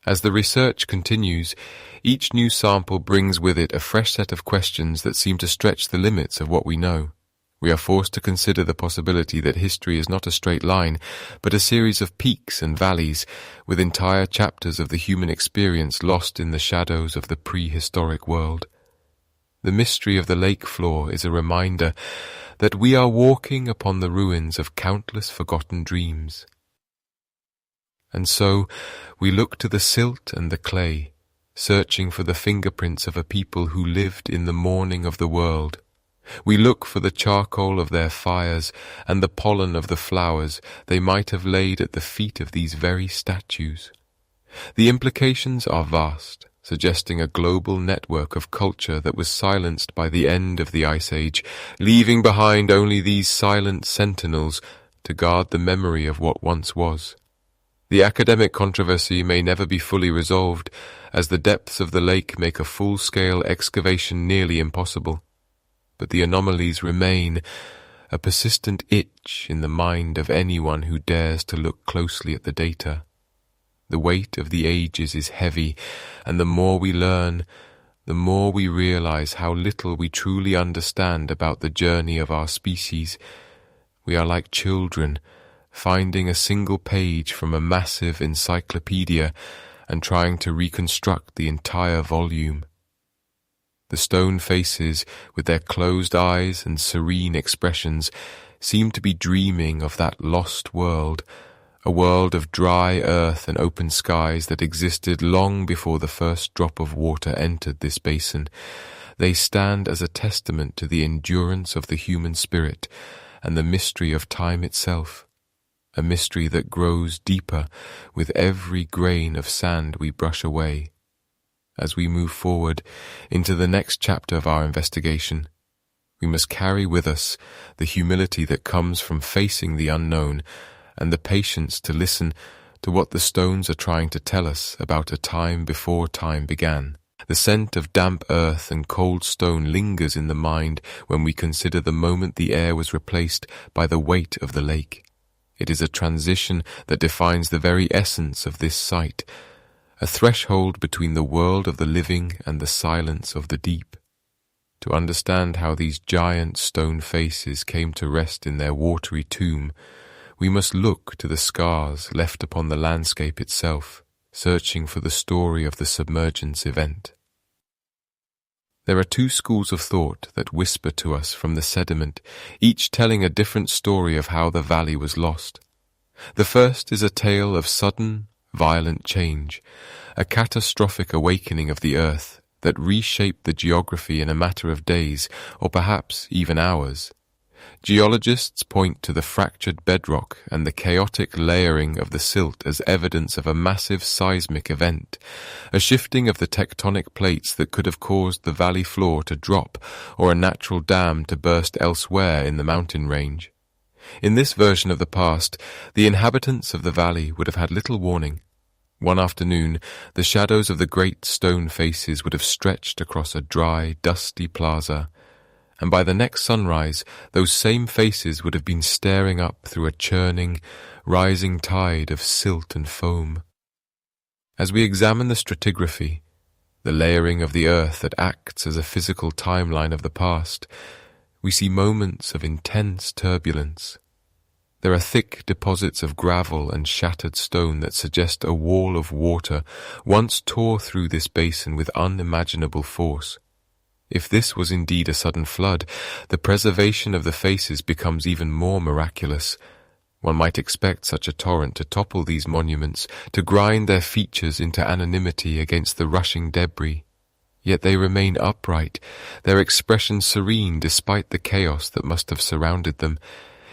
As the research continues, each new sample brings with it a fresh set of questions that seem to stretch the limits of what we know. We are forced to consider the possibility that history is not a straight line, but a series of peaks and valleys, with entire chapters of the human experience lost in the shadows of the prehistoric world. The mystery of the lake floor is a reminder that we are walking upon the ruins of countless forgotten dreams. And so we look to the silt and the clay, searching for the fingerprints of a people who lived in the morning of the world. We look for the charcoal of their fires and the pollen of the flowers they might have laid at the feet of these very statues. The implications are vast, suggesting a global network of culture that was silenced by the end of the Ice Age, leaving behind only these silent sentinels to guard the memory of what once was. The academic controversy may never be fully resolved, as the depths of the lake make a full-scale excavation nearly impossible. But the anomalies remain, a persistent itch in the mind of anyone who dares to look closely at the data. The weight of the ages is heavy, and the more we learn, the more we realize how little we truly understand about the journey of our species. We are like children, finding a single page from a massive encyclopedia and trying to reconstruct the entire volume. The stone faces, with their closed eyes and serene expressions, seem to be dreaming of that lost world, a world of dry earth and open skies that existed long before the first drop of water entered this basin. They stand as a testament to the endurance of the human spirit and the mystery of time itself, a mystery that grows deeper with every grain of sand we brush away. As we move forward into the next chapter of our investigation, we must carry with us the humility that comes from facing the unknown and the patience to listen to what the stones are trying to tell us about a time before time began. The scent of damp earth and cold stone lingers in the mind when we consider the moment the air was replaced by the weight of the lake. It is a transition that defines the very essence of this site, a threshold between the world of the living and the silence of the deep. To understand how these giant stone faces came to rest in their watery tomb, we must look to the scars left upon the landscape itself, searching for the story of the Submergence Event. There are two schools of thought that whisper to us from the sediment, each telling a different story of how the valley was lost. The first is a tale of sudden, violent change, a catastrophic awakening of the earth that reshaped the geography in a matter of days, or perhaps even hours. Geologists point to the fractured bedrock and the chaotic layering of the silt as evidence of a massive seismic event, a shifting of the tectonic plates that could have caused the valley floor to drop or a natural dam to burst elsewhere in the mountain range. In this version of the past, the inhabitants of the valley would have had little warning. One afternoon, the shadows of the great stone faces would have stretched across a dry, dusty plaza, and by the next sunrise, those same faces would have been staring up through a churning, rising tide of silt and foam. As we examine the stratigraphy, the layering of the earth that acts as a physical timeline of the past, we see moments of intense turbulence. There are thick deposits of gravel and shattered stone that suggest a wall of water once tore through this basin with unimaginable force. If this was indeed a sudden flood, the preservation of the faces becomes even more miraculous. One might expect such a torrent to topple these monuments, to grind their features into anonymity against the rushing debris. Yet they remain upright, their expression serene despite the chaos that must have surrounded them.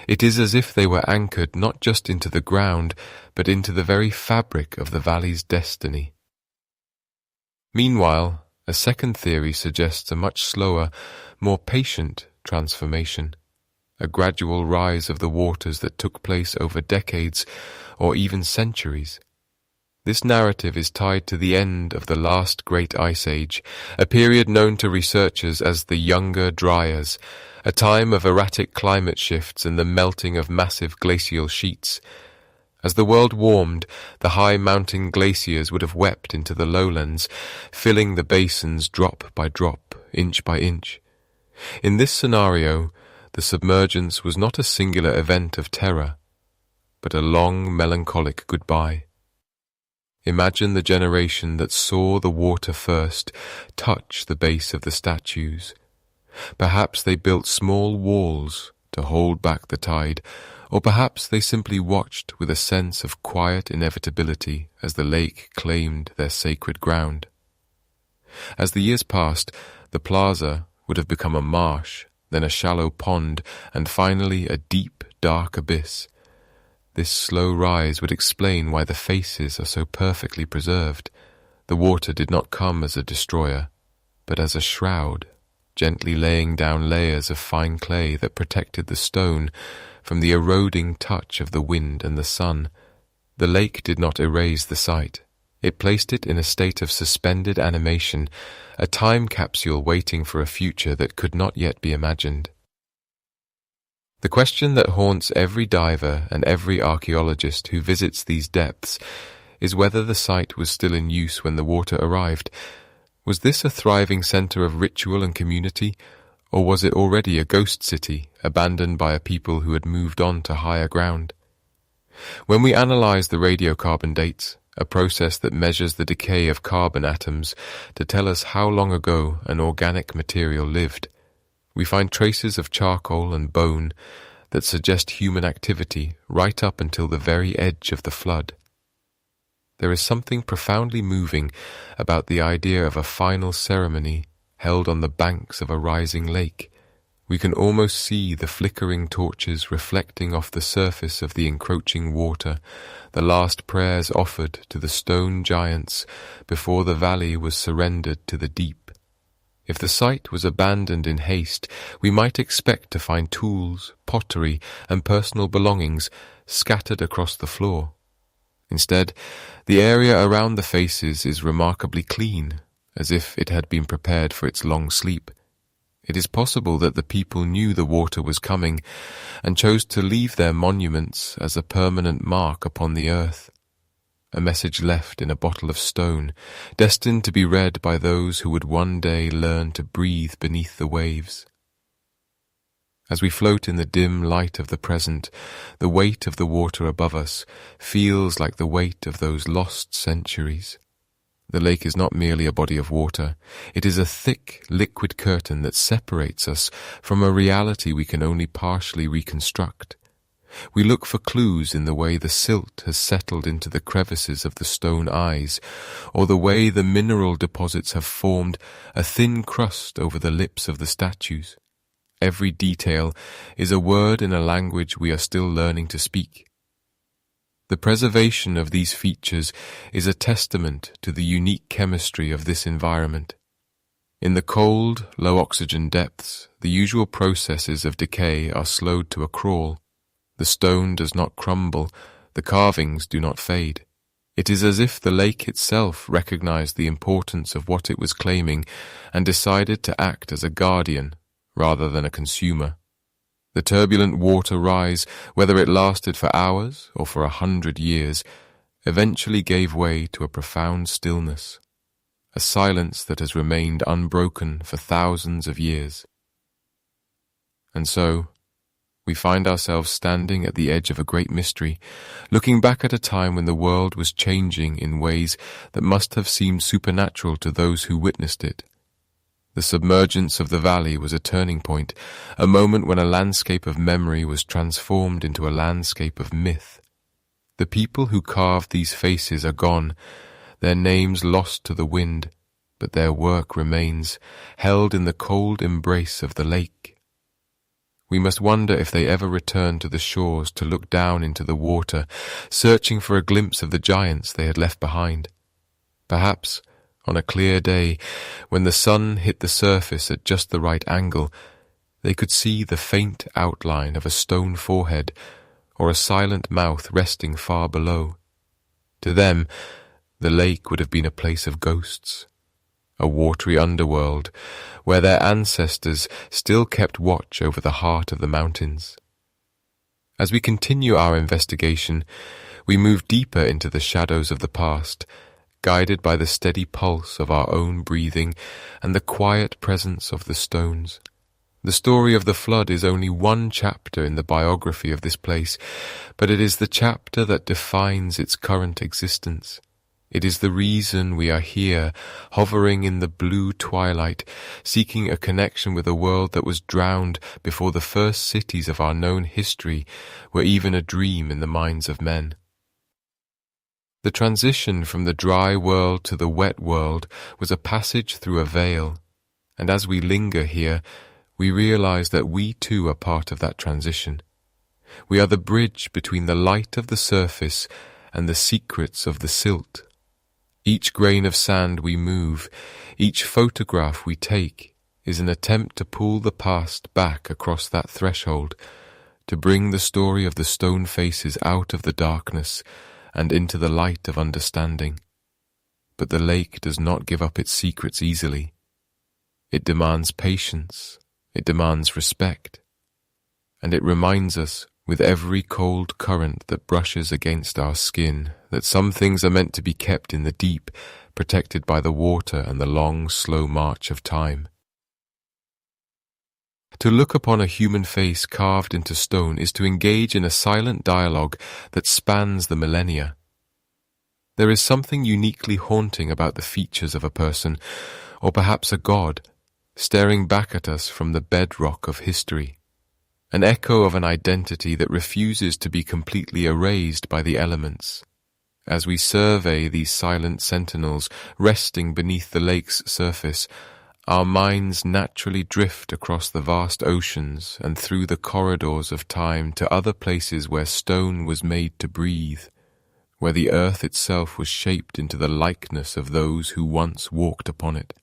It is as if they were anchored not just into the ground, but into the very fabric of the valley's destiny. Meanwhile, a second theory suggests a much slower, more patient transformation, a gradual rise of the waters that took place over decades or even centuries. This narrative is tied to the end of the last great ice age, a period known to researchers as the Younger Dryas, a time of erratic climate shifts and the melting of massive glacial sheets. As the world warmed, the high mountain glaciers would have wept into the lowlands, filling the basins drop by drop, inch by inch. In this scenario, the submergence was not a singular event of terror, but a long, melancholic goodbye. Imagine the generation that saw the water first touch the base of the statues. Perhaps they built small walls to hold back the tide, or perhaps they simply watched with a sense of quiet inevitability as the lake claimed their sacred ground. As the years passed, the plaza would have become a marsh, then a shallow pond, and finally a deep, dark abyss. This slow rise would explain why the faces are so perfectly preserved. The water did not come as a destroyer, but as a shroud, gently laying down layers of fine clay that protected the stone from the eroding touch of the wind and the sun. The lake did not erase the site. It placed it in a state of suspended animation, a time capsule waiting for a future that could not yet be imagined. The question that haunts every diver and every archaeologist who visits these depths is whether the site was still in use when the water arrived. Was this a thriving center of ritual and community, or was it already a ghost city, abandoned by a people who had moved on to higher ground? When we analyze the radiocarbon dates, a process that measures the decay of carbon atoms to tell us how long ago an organic material lived, we find traces of charcoal and bone that suggest human activity right up until the very edge of the flood. There is something profoundly moving about the idea of a final ceremony held on the banks of a rising lake. We can almost see the flickering torches reflecting off the surface of the encroaching water, the last prayers offered to the stone giants before the valley was surrendered to the deep. If the site was abandoned in haste, we might expect to find tools, pottery, and personal belongings scattered across the floor. Instead, the area around the faces is remarkably clean, as if it had been prepared for its long sleep. It is possible that the people knew the water was coming and chose to leave their monuments as a permanent mark upon the earth, a message left in a bottle of stone, destined to be read by those who would one day learn to breathe beneath the waves. As we float in the dim light of the present, the weight of the water above us feels like the weight of those lost centuries. The lake is not merely a body of water. It is a thick, liquid curtain that separates us from a reality we can only partially reconstruct. We look for clues in the way the silt has settled into the crevices of the stone eyes, or the way the mineral deposits have formed a thin crust over the lips of the statues. Every detail is a word in a language we are still learning to speak. The preservation of these features is a testament to the unique chemistry of this environment. In the cold, low-oxygen depths, the usual processes of decay are slowed to a crawl. The stone does not crumble, the carvings do not fade. It is as if the lake itself recognized the importance of what it was claiming and decided to act as a guardian rather than a consumer. The turbulent water rise, whether it lasted for hours or for 100 years, eventually gave way to a profound stillness, a silence that has remained unbroken for thousands of years. And so, we find ourselves standing at the edge of a great mystery, looking back at a time when the world was changing in ways that must have seemed supernatural to those who witnessed it. The submergence of the valley was a turning point, a moment when a landscape of memory was transformed into a landscape of myth. The people who carved these faces are gone, their names lost to the wind, but their work remains, held in the cold embrace of the lake. We must wonder if they ever returned to the shores to look down into the water, searching for a glimpse of the giants they had left behind. Perhaps, on a clear day, when the sun hit the surface at just the right angle, they could see the faint outline of a stone forehead or a silent mouth resting far below. To them, the lake would have been a place of ghosts, a watery underworld where their ancestors still kept watch over the heart of the mountains. As we continue our investigation, we move deeper into the shadows of the past, guided by the steady pulse of our own breathing and the quiet presence of the stones. The story of the flood is only one chapter in the biography of this place, but it is the chapter that defines its current existence. It is the reason we are here, hovering in the blue twilight, seeking a connection with a world that was drowned before the first cities of our known history were even a dream in the minds of men. The transition from the dry world to the wet world was a passage through a veil, and as we linger here, we realize that we too are part of that transition. We are the bridge between the light of the surface and the secrets of the silt. Each grain of sand we move, each photograph we take, is an attempt to pull the past back across that threshold, to bring the story of the stone faces out of the darkness and into the light of understanding. But the lake does not give up its secrets easily. It demands patience, it demands respect, and it reminds us with every cold current that brushes against our skin that some things are meant to be kept in the deep, protected by the water and the long, slow march of time. To look upon a human face carved into stone is to engage in a silent dialogue that spans the millennia. There is something uniquely haunting about the features of a person, or perhaps a god, staring back at us from the bedrock of history, an echo of an identity that refuses to be completely erased by the elements. As we survey these silent sentinels resting beneath the lake's surface, our minds naturally drift across the vast oceans and through the corridors of time to other places where stone was made to breathe, where the earth itself was shaped into the likeness of those who once walked upon it.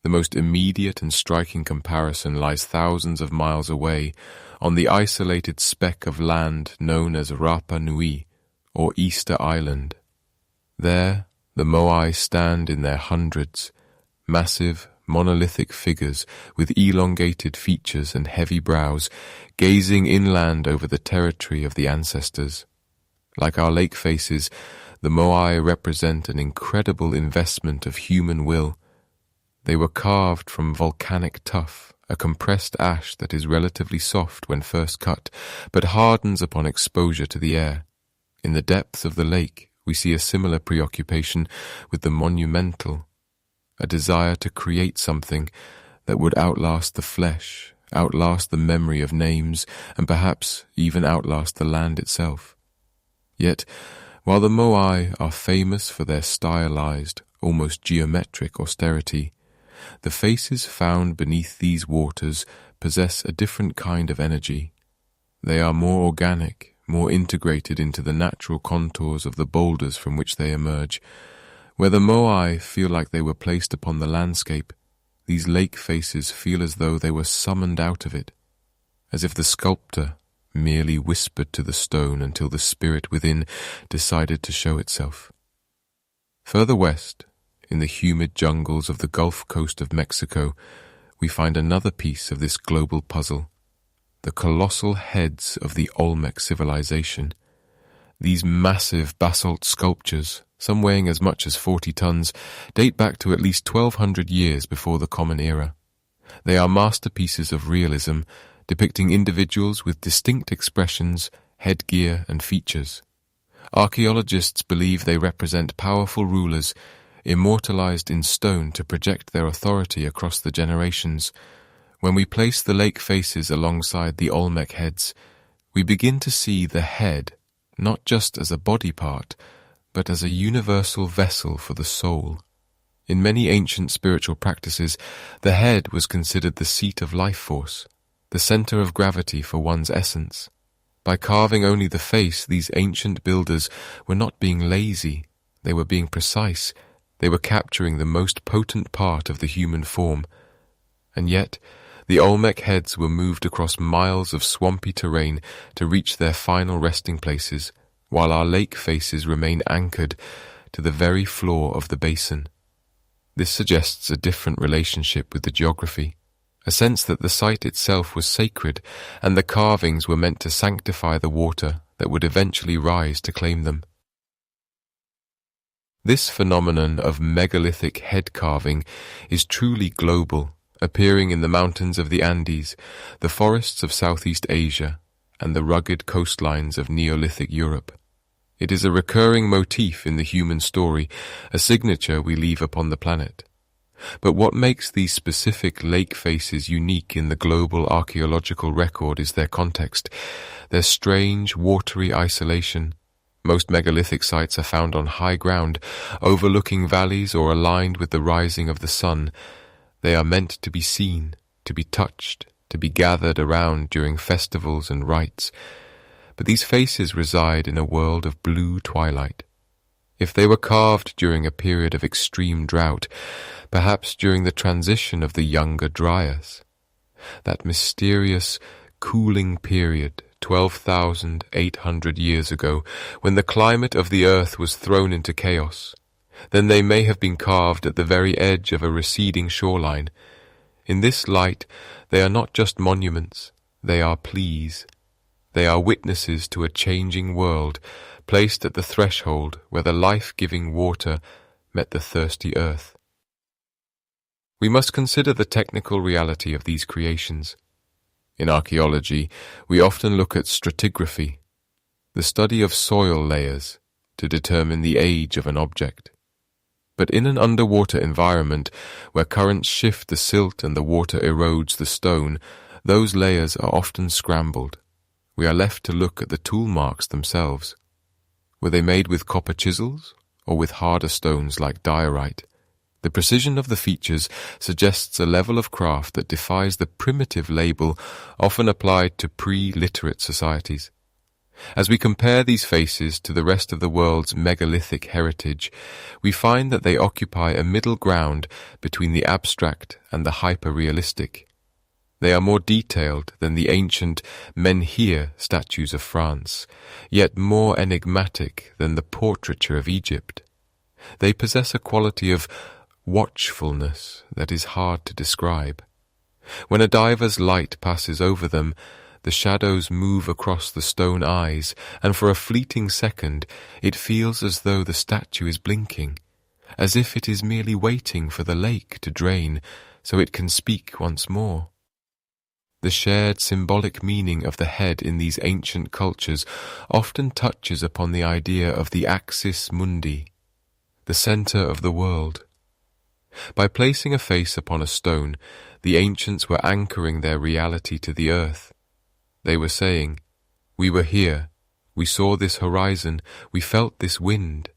The most immediate and striking comparison lies thousands of miles away on the isolated speck of land known as Rapa Nui, or Easter Island. There, the Moai stand in their hundreds, massive, monolithic figures with elongated features and heavy brows, gazing inland over the territory of the ancestors. Like our lake faces, the Moai represent an incredible investment of human will. They were carved from volcanic tuff, a compressed ash that is relatively soft when first cut, but hardens upon exposure to the air. In the depths of the lake, we see a similar preoccupation with the monumental, a desire to create something that would outlast the flesh, outlast the memory of names, and perhaps even outlast the land itself. Yet, while the Moai are famous for their stylized, almost geometric austerity, the faces found beneath these waters possess a different kind of energy. They are more organic, more integrated into the natural contours of the boulders from which they emerge. Where the Moai feel like they were placed upon the landscape, these lake faces feel as though they were summoned out of it, as if the sculptor merely whispered to the stone until the spirit within decided to show itself. Further west, in the humid jungles of the Gulf Coast of Mexico, we find another piece of this global puzzle, the colossal heads of the Olmec civilization. These massive basalt sculptures, some weighing as much as 40 tons, date back to at least 1,200 years before the Common Era. They are masterpieces of realism, depicting individuals with distinct expressions, headgear, and features. Archaeologists believe they represent powerful rulers, immortalized in stone to project their authority across the generations. When we place the lake faces alongside the Olmec heads, we begin to see the head not just as a body part, but as a universal vessel for the soul. In many ancient spiritual practices, the head was considered the seat of life force, the center of gravity for one's essence. By carving only the face, these ancient builders were not being lazy, they were being precise. They were capturing the most potent part of the human form. And yet, the Olmec heads were moved across miles of swampy terrain to reach their final resting places, while our lake faces remain anchored to the very floor of the basin. This suggests a different relationship with the geography, a sense that the site itself was sacred and the carvings were meant to sanctify the water that would eventually rise to claim them. This phenomenon of megalithic head carving is truly global, appearing in the mountains of the Andes, the forests of Southeast Asia, and the rugged coastlines of Neolithic Europe. It is a recurring motif in the human story, a signature we leave upon the planet. But what makes these specific lake faces unique in the global archaeological record is their context, their strange, watery isolation. Most megalithic sites are found on high ground, overlooking valleys or aligned with the rising of the sun. They are meant to be seen, to be touched, to be gathered around during festivals and rites. But these faces reside in a world of blue twilight. If they were carved during a period of extreme drought, perhaps during the transition of the Younger Dryas, that mysterious cooling period 12,800 years ago, when the climate of the earth was thrown into chaos, then they may have been carved at the very edge of a receding shoreline. In this light, they are not just monuments, they are pleas. They are witnesses to a changing world, placed at the threshold where the life-giving water met the thirsty earth. We must consider the technical reality of these creations. In archaeology, we often look at stratigraphy, the study of soil layers, to determine the age of an object. But in an underwater environment, where currents shift the silt and the water erodes the stone, those layers are often scrambled. We are left to look at the tool marks themselves. Were they made with copper chisels, or with harder stones like diorite? The precision of the features suggests a level of craft that defies the primitive label often applied to pre-literate societies. As we compare these faces to the rest of the world's megalithic heritage, we find that they occupy a middle ground between the abstract and the hyper-realistic. They are more detailed than the ancient menhir statues of France, yet more enigmatic than the portraiture of Egypt. They possess a quality of watchfulness that is hard to describe. When a diver's light passes over them, the shadows move across the stone eyes, and for a fleeting second it feels as though the statue is blinking, as if it is merely waiting for the lake to drain so it can speak once more. The shared symbolic meaning of the head in these ancient cultures often touches upon the idea of the axis mundi, the center of the world. By placing a face upon a stone, the ancients were anchoring their reality to the earth. They were saying, "We were here, we saw this horizon, we felt this wind."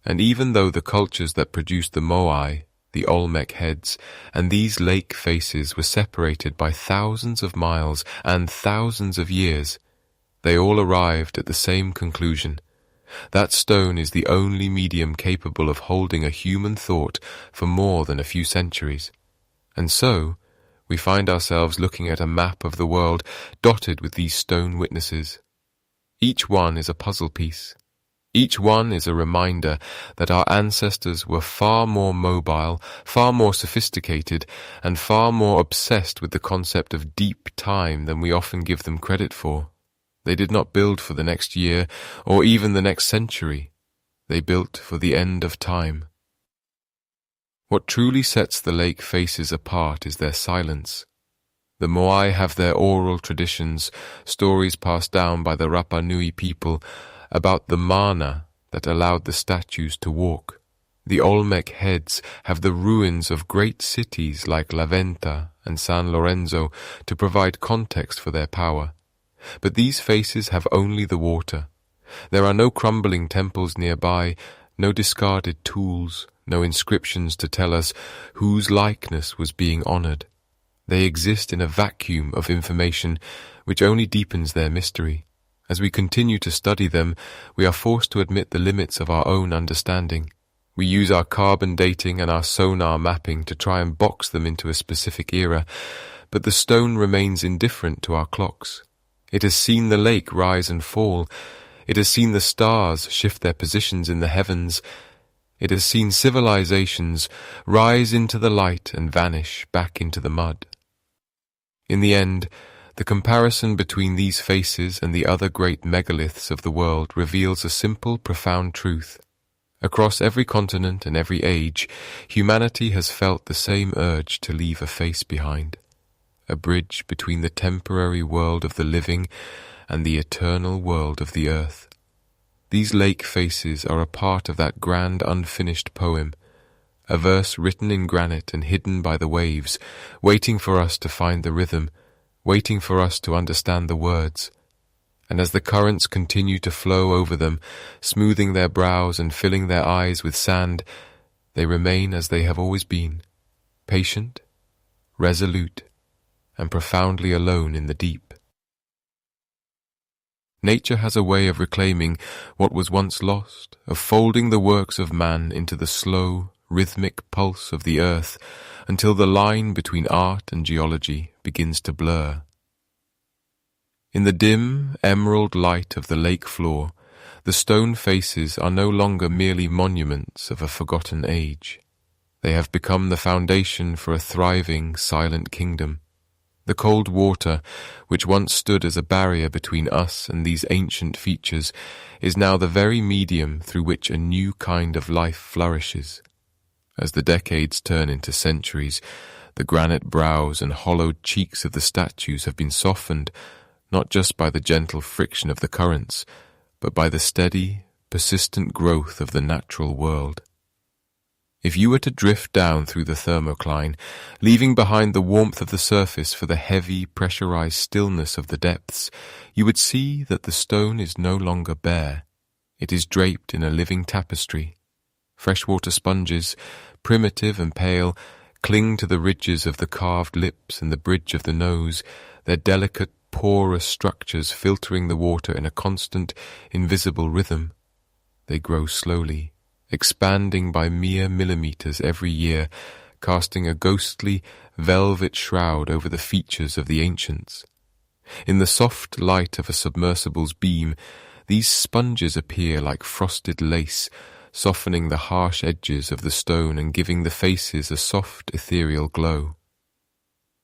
And even though the cultures that produced the Moai, the Olmec heads, and these lake faces were separated by thousands of miles and thousands of years, they all arrived at the same conclusion. That stone is the only medium capable of holding a human thought for more than a few centuries. And so, we find ourselves looking at a map of the world dotted with these stone witnesses. Each one is a puzzle piece. Each one is a reminder that our ancestors were far more mobile, far more sophisticated, and far more obsessed with the concept of deep time than we often give them credit for. They did not build for the next year, or even the next century. They built for the end of time. What truly sets the lake faces apart is their silence. The Moai have their oral traditions, stories passed down by the Rapa Nui people, about the mana that allowed the statues to walk. The Olmec heads have the ruins of great cities like La Venta and San Lorenzo to provide context for their power. But these faces have only the water. There are no crumbling temples nearby, no discarded tools, no inscriptions to tell us whose likeness was being honored. They exist in a vacuum of information which only deepens their mystery. As we continue to study them, we are forced to admit the limits of our own understanding. We use our carbon dating and our sonar mapping to try and box them into a specific era, but the stone remains indifferent to our clocks. It has seen the lake rise and fall. It has seen the stars shift their positions in the heavens. It has seen civilizations rise into the light and vanish back into the mud. In the end, the comparison between these faces and the other great megaliths of the world reveals a simple, profound truth. Across every continent and every age, humanity has felt the same urge to leave a face behind, a bridge between the temporary world of the living and the eternal world of the earth. These lake faces are a part of that grand unfinished poem, a verse written in granite and hidden by the waves, waiting for us to find the rhythm, waiting for us to understand the words. And as the currents continue to flow over them, smoothing their brows and filling their eyes with sand, they remain as they have always been, patient, resolute, and profoundly alone in the deep. Nature has a way of reclaiming what was once lost, of folding the works of man into the slow, rhythmic pulse of the earth until the line between art and geology begins to blur. In the dim, emerald light of the lake floor, the stone faces are no longer merely monuments of a forgotten age. They have become the foundation for a thriving, silent kingdom. The cold water, which once stood as a barrier between us and these ancient features, is now the very medium through which a new kind of life flourishes. As the decades turn into centuries, the granite brows and hollowed cheeks of the statues have been softened, not just by the gentle friction of the currents, but by the steady, persistent growth of the natural world. If you were to drift down through the thermocline, leaving behind the warmth of the surface for the heavy, pressurized stillness of the depths, you would see that the stone is no longer bare. It is draped in a living tapestry. Freshwater sponges, primitive and pale, cling to the ridges of the carved lips and the bridge of the nose, their delicate, porous structures filtering the water in a constant, invisible rhythm. They grow slowly, expanding by mere millimeters every year, casting a ghostly, velvet shroud over the features of the ancients. In the soft light of a submersible's beam, these sponges appear like frosted lace, softening the harsh edges of the stone and giving the faces a soft ethereal glow.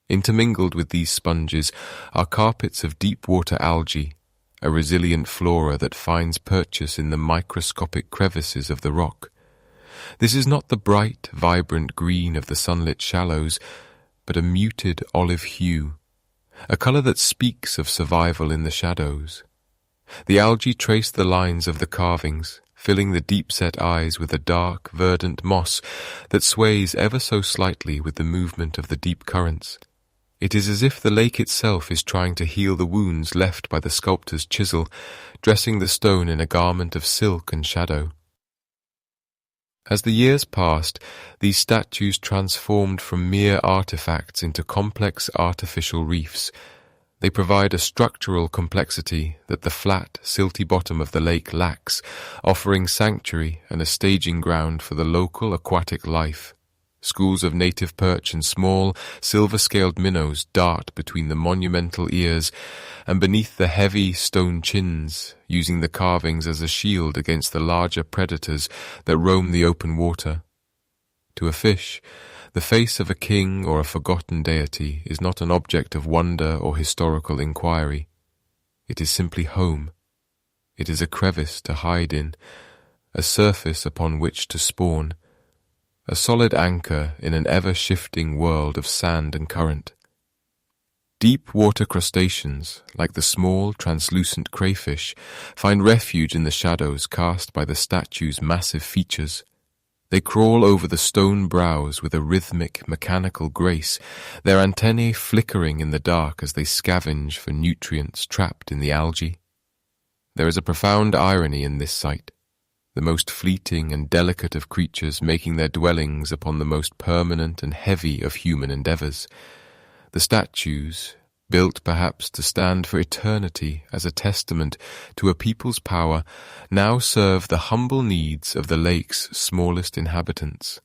Intermingled with these sponges are carpets of deep-water algae, a resilient flora that finds purchase in the microscopic crevices of the rock. This is not the bright, vibrant green of the sunlit shallows, but a muted olive hue, a colour that speaks of survival in the shadows. The algae trace the lines of the carvings, filling the deep-set eyes with a dark, verdant moss that sways ever so slightly with the movement of the deep currents. It is as if the lake itself is trying to heal the wounds left by the sculptor's chisel, dressing the stone in a garment of silk and shadow. As the years passed, these statues transformed from mere artifacts into complex artificial reefs. They provide a structural complexity that the flat, silty bottom of the lake lacks, offering sanctuary and a staging ground for the local aquatic life. Schools of native perch and small, silver-scaled minnows dart between the monumental ears and beneath the heavy stone chins, using the carvings as a shield against the larger predators that roam the open water. To a fish, the face of a king or a forgotten deity is not an object of wonder or historical inquiry. It is simply home. It is a crevice to hide in, a surface upon which to spawn, a solid anchor in an ever-shifting world of sand and current. Deep-water crustaceans, like the small, translucent crayfish, find refuge in the shadows cast by the statue's massive features. They crawl over the stone brows with a rhythmic, mechanical grace, their antennae flickering in the dark as they scavenge for nutrients trapped in the algae. There is a profound irony in this sight. The most fleeting and delicate of creatures making their dwellings upon the most permanent and heavy of human endeavours. The statues, built perhaps to stand for eternity as a testament to a people's power, now serve the humble needs of the lake's smallest inhabitants.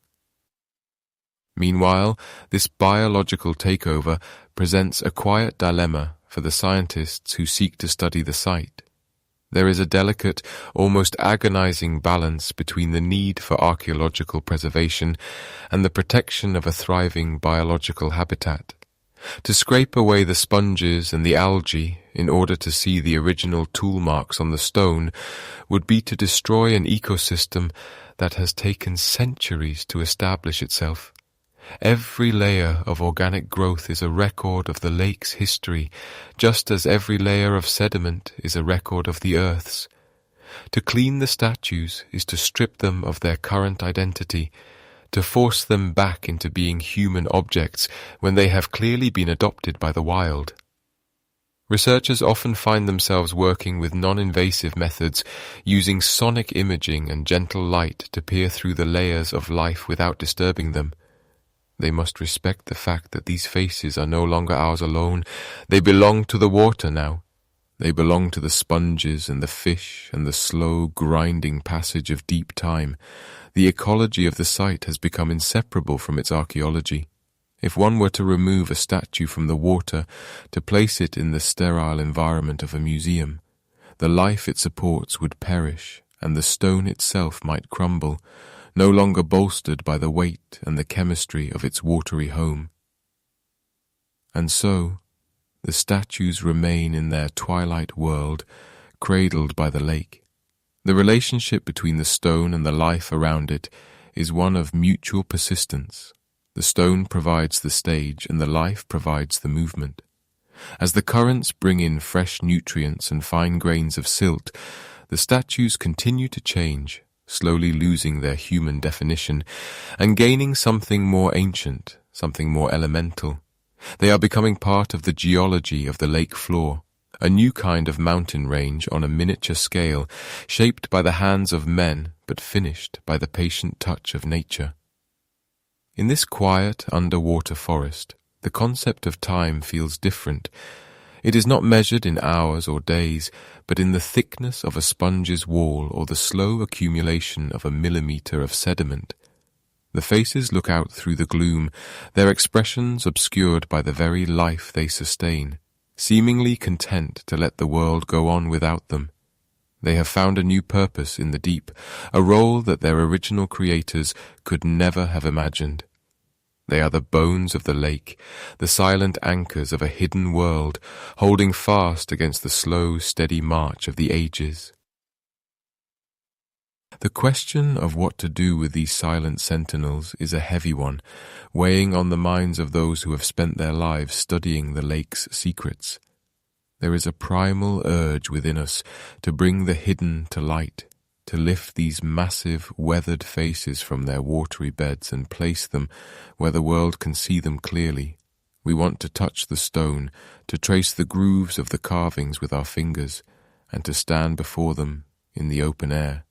Meanwhile, this biological takeover presents a quiet dilemma for the scientists who seek to study the site. There is a delicate, almost agonizing balance between the need for archaeological preservation and the protection of a thriving biological habitat. To scrape away the sponges and the algae in order to see the original tool marks on the stone would be to destroy an ecosystem that has taken centuries to establish itself. Every layer of organic growth is a record of the lake's history, just as every layer of sediment is a record of the Earth's. To clean the statues is to strip them of their current identity, to force them back into being human objects when they have clearly been adopted by the wild. Researchers often find themselves working with non-invasive methods, using sonic imaging and gentle light to peer through the layers of life without disturbing them. They must respect the fact that these faces are no longer ours alone. They belong to the water now. They belong to the sponges and the fish and the slow, grinding passage of deep time. The ecology of the site has become inseparable from its archaeology. If one were to remove a statue from the water to place it in the sterile environment of a museum, the life it supports would perish, and the stone itself might crumble, no longer bolstered by the weight and the chemistry of its watery home. And so, the statues remain in their twilight world, cradled by the lake. The relationship between the stone and the life around it is one of mutual persistence. The stone provides the stage and the life provides the movement. As the currents bring in fresh nutrients and fine grains of silt, the statues continue to change, slowly losing their human definition and gaining something more ancient, something more elemental. They are becoming part of the geology of the lake floor, a new kind of mountain range on a miniature scale, shaped by the hands of men but finished by the patient touch of nature. In this quiet underwater forest, the concept of time feels different. It is not measured in hours or days, but in the thickness of a sponge's wall or the slow accumulation of a millimetre of sediment. The faces look out through the gloom, their expressions obscured by the very life they sustain, seemingly content to let the world go on without them. They have found a new purpose in the deep, a role that their original creators could never have imagined. They are the bones of the lake, the silent anchors of a hidden world, holding fast against the slow, steady march of the ages. The question of what to do with these silent sentinels is a heavy one, weighing on the minds of those who have spent their lives studying the lake's secrets. There is a primal urge within us to bring the hidden to light, to lift these massive, weathered faces from their watery beds and place them where the world can see them clearly. We want to touch the stone, to trace the grooves of the carvings with our fingers, and to stand before them in the open air.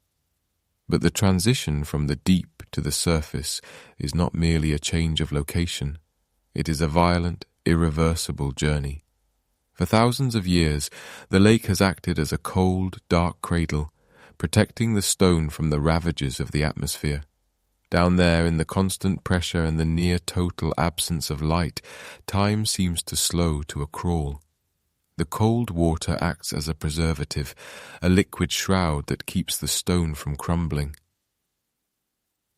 But the transition from the deep to the surface is not merely a change of location. It is a violent, irreversible journey. For thousands of years, the lake has acted as a cold, dark cradle, protecting the stone from the ravages of the atmosphere. Down there, in the constant pressure and the near-total absence of light, time seems to slow to a crawl. The cold water acts as a preservative, a liquid shroud that keeps the stone from crumbling.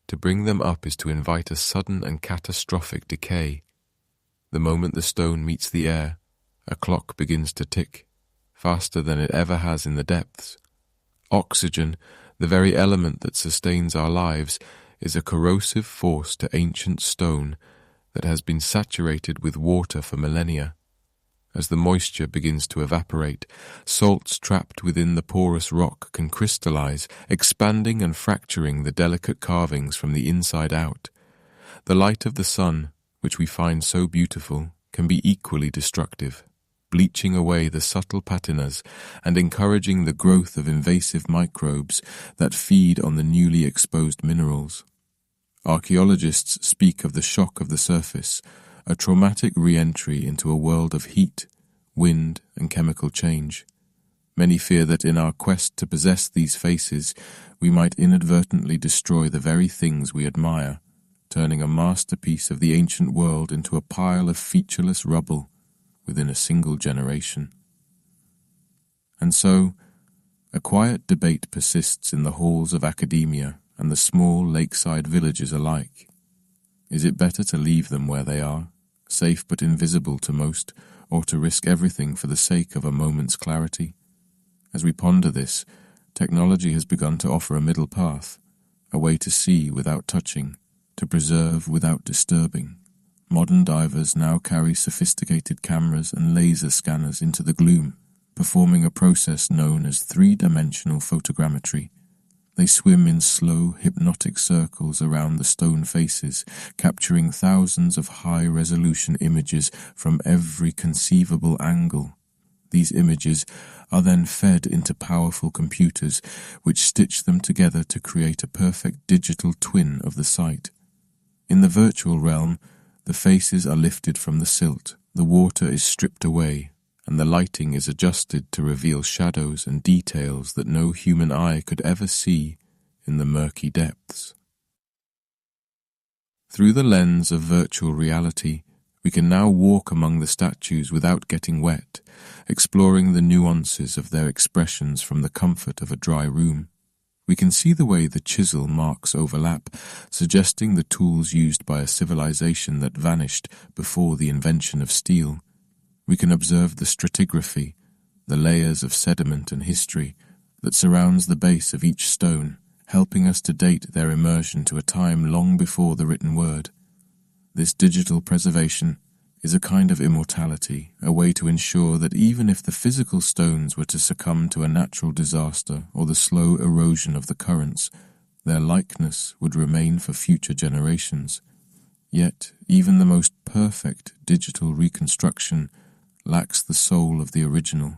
To bring them up is to invite a sudden and catastrophic decay. The moment the stone meets the air, a clock begins to tick, faster than it ever has in the depths. Oxygen, the very element that sustains our lives, is a corrosive force to ancient stone that has been saturated with water for millennia. As the moisture begins to evaporate, salts trapped within the porous rock can crystallize, expanding and fracturing the delicate carvings from the inside out. The light of the sun, which we find so beautiful, can be equally destructive, bleaching away the subtle patinas and encouraging the growth of invasive microbes that feed on the newly exposed minerals. Archaeologists speak of the shock of the surface, a traumatic re-entry into a world of heat, wind, and chemical change. Many fear that in our quest to possess these faces, we might inadvertently destroy the very things we admire, turning a masterpiece of the ancient world into a pile of featureless rubble within a single generation. And so, a quiet debate persists in the halls of academia and the small lakeside villages alike. Is it better to leave them where they are, safe but invisible to most, or to risk everything for the sake of a moment's clarity? As we ponder this, technology has begun to offer a middle path, a way to see without touching, to preserve without disturbing. Modern divers now carry sophisticated cameras and laser scanners into the gloom, performing a process known as three-dimensional photogrammetry. They swim in slow, hypnotic circles around the stone faces, capturing thousands of high-resolution images from every conceivable angle. These images are then fed into powerful computers, which stitch them together to create a perfect digital twin of the site. In the virtual realm, the faces are lifted from the silt, the water is stripped away, and the lighting is adjusted to reveal shadows and details that no human eye could ever see in the murky depths. Through the lens of virtual reality, we can now walk among the statues without getting wet, exploring the nuances of their expressions from the comfort of a dry room. We can see the way the chisel marks overlap, suggesting the tools used by a civilization that vanished before the invention of steel. We can observe the stratigraphy, the layers of sediment and history that surrounds the base of each stone, helping us to date their immersion to a time long before the written word. This digital preservation is a kind of immortality, a way to ensure that even if the physical stones were to succumb to a natural disaster or the slow erosion of the currents, their likeness would remain for future generations. Yet, even the most perfect digital reconstruction lacks the soul of the original.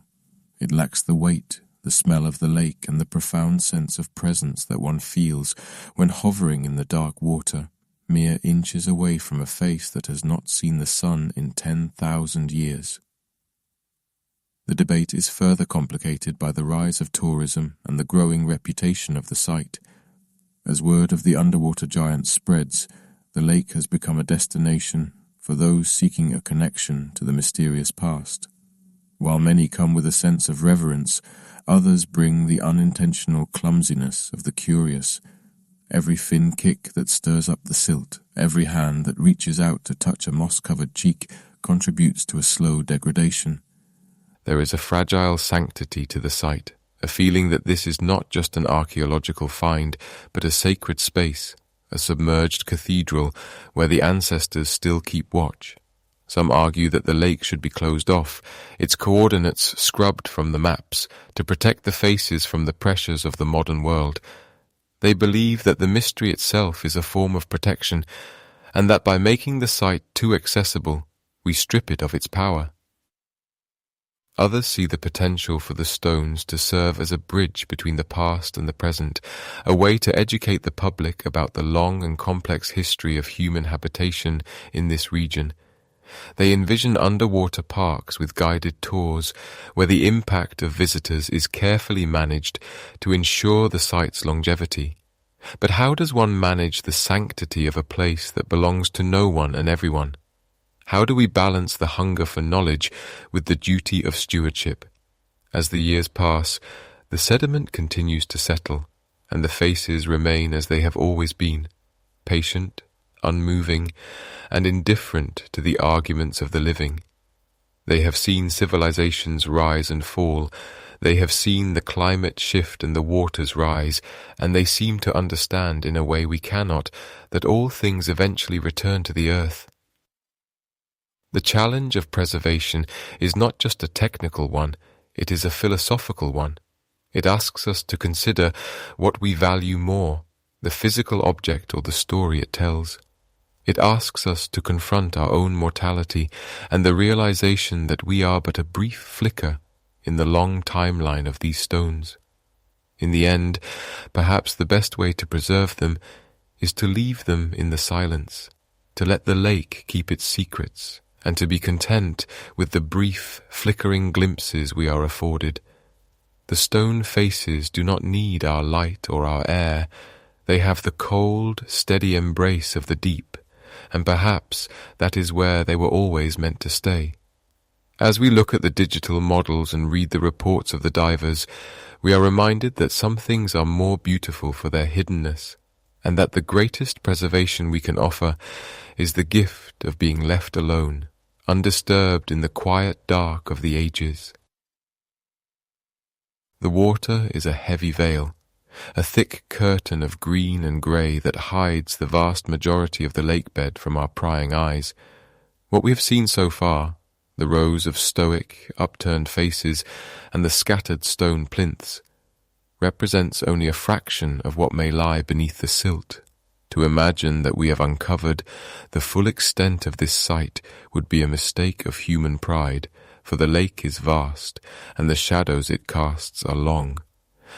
It lacks the weight, the smell of the lake, and the profound sense of presence that one feels when hovering in the dark water, mere inches away from a face that has not seen the sun in 10,000 years. The debate is further complicated by the rise of tourism and the growing reputation of the site. As word of the underwater giant spreads, the lake has become a destination for those seeking a connection to the mysterious past. While many come with a sense of reverence, others bring the unintentional clumsiness of the curious. Every fin kick that stirs up the silt, every hand that reaches out to touch a moss-covered cheek contributes to a slow degradation. There is a fragile sanctity to the site, a feeling that this is not just an archaeological find, but a sacred space, a submerged cathedral where the ancestors still keep watch. Some argue that the lake should be closed off, its coordinates scrubbed from the maps, to protect the faces from the pressures of the modern world. They believe that the mystery itself is a form of protection, and that by making the site too accessible, we strip it of its power. Others see the potential for the stones to serve as a bridge between the past and the present, a way to educate the public about the long and complex history of human habitation in this region. They envision underwater parks with guided tours, where the impact of visitors is carefully managed to ensure the site's longevity. But how does one manage the sanctity of a place that belongs to no one and everyone? How do we balance the hunger for knowledge with the duty of stewardship? As the years pass, the sediment continues to settle, and the faces remain as they have always been, patient, unmoving, and indifferent to the arguments of the living. They have seen civilizations rise and fall, they have seen the climate shift and the waters rise, and they seem to understand in a way we cannot that all things eventually return to the earth. The challenge of preservation is not just a technical one, it is a philosophical one. It asks us to consider what we value more, the physical object or the story it tells. It asks us to confront our own mortality and the realization that we are but a brief flicker in the long timeline of these stones. In the end, perhaps the best way to preserve them is to leave them in the silence, to let the lake keep its secrets, and to be content with the brief, flickering glimpses we are afforded. The stone faces do not need our light or our air. They have the cold, steady embrace of the deep, and perhaps that is where they were always meant to stay. As we look at the digital models and read the reports of the divers, we are reminded that some things are more beautiful for their hiddenness, and that the greatest preservation we can offer is the gift of being left alone, undisturbed in the quiet dark of the ages. The water is a heavy veil, a thick curtain of green and grey that hides the vast majority of the lake bed from our prying eyes. What we have seen so far, the rows of stoic, upturned faces and the scattered stone plinths, represents only a fraction of what may lie beneath the silt. To imagine that we have uncovered the full extent of this site would be a mistake of human pride, for the lake is vast, and the shadows it casts are long.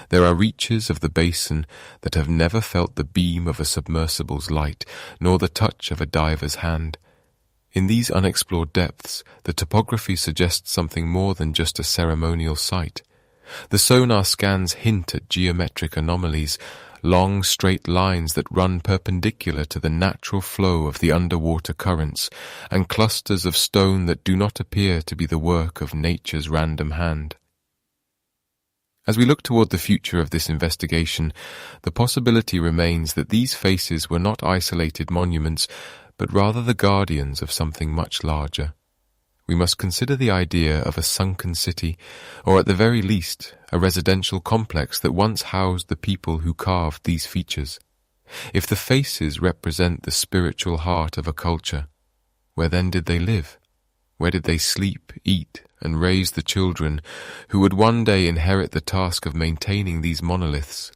There are reaches of the basin that have never felt the beam of a submersible's light, nor the touch of a diver's hand. In these unexplored depths, the topography suggests something more than just a ceremonial site. The sonar scans hint at geometric anomalies, long straight lines that run perpendicular to the natural flow of the underwater currents, and clusters of stone that do not appear to be the work of nature's random hand. As we look toward the future of this investigation, the possibility remains that these faces were not isolated monuments, but rather the guardians of something much larger. We must consider the idea of a sunken city, or at the very least, a residential complex that once housed the people who carved these features. If the faces represent the spiritual heart of a culture, where then did they live? Where did they sleep, eat, and raise the children who would one day inherit the task of maintaining these monoliths?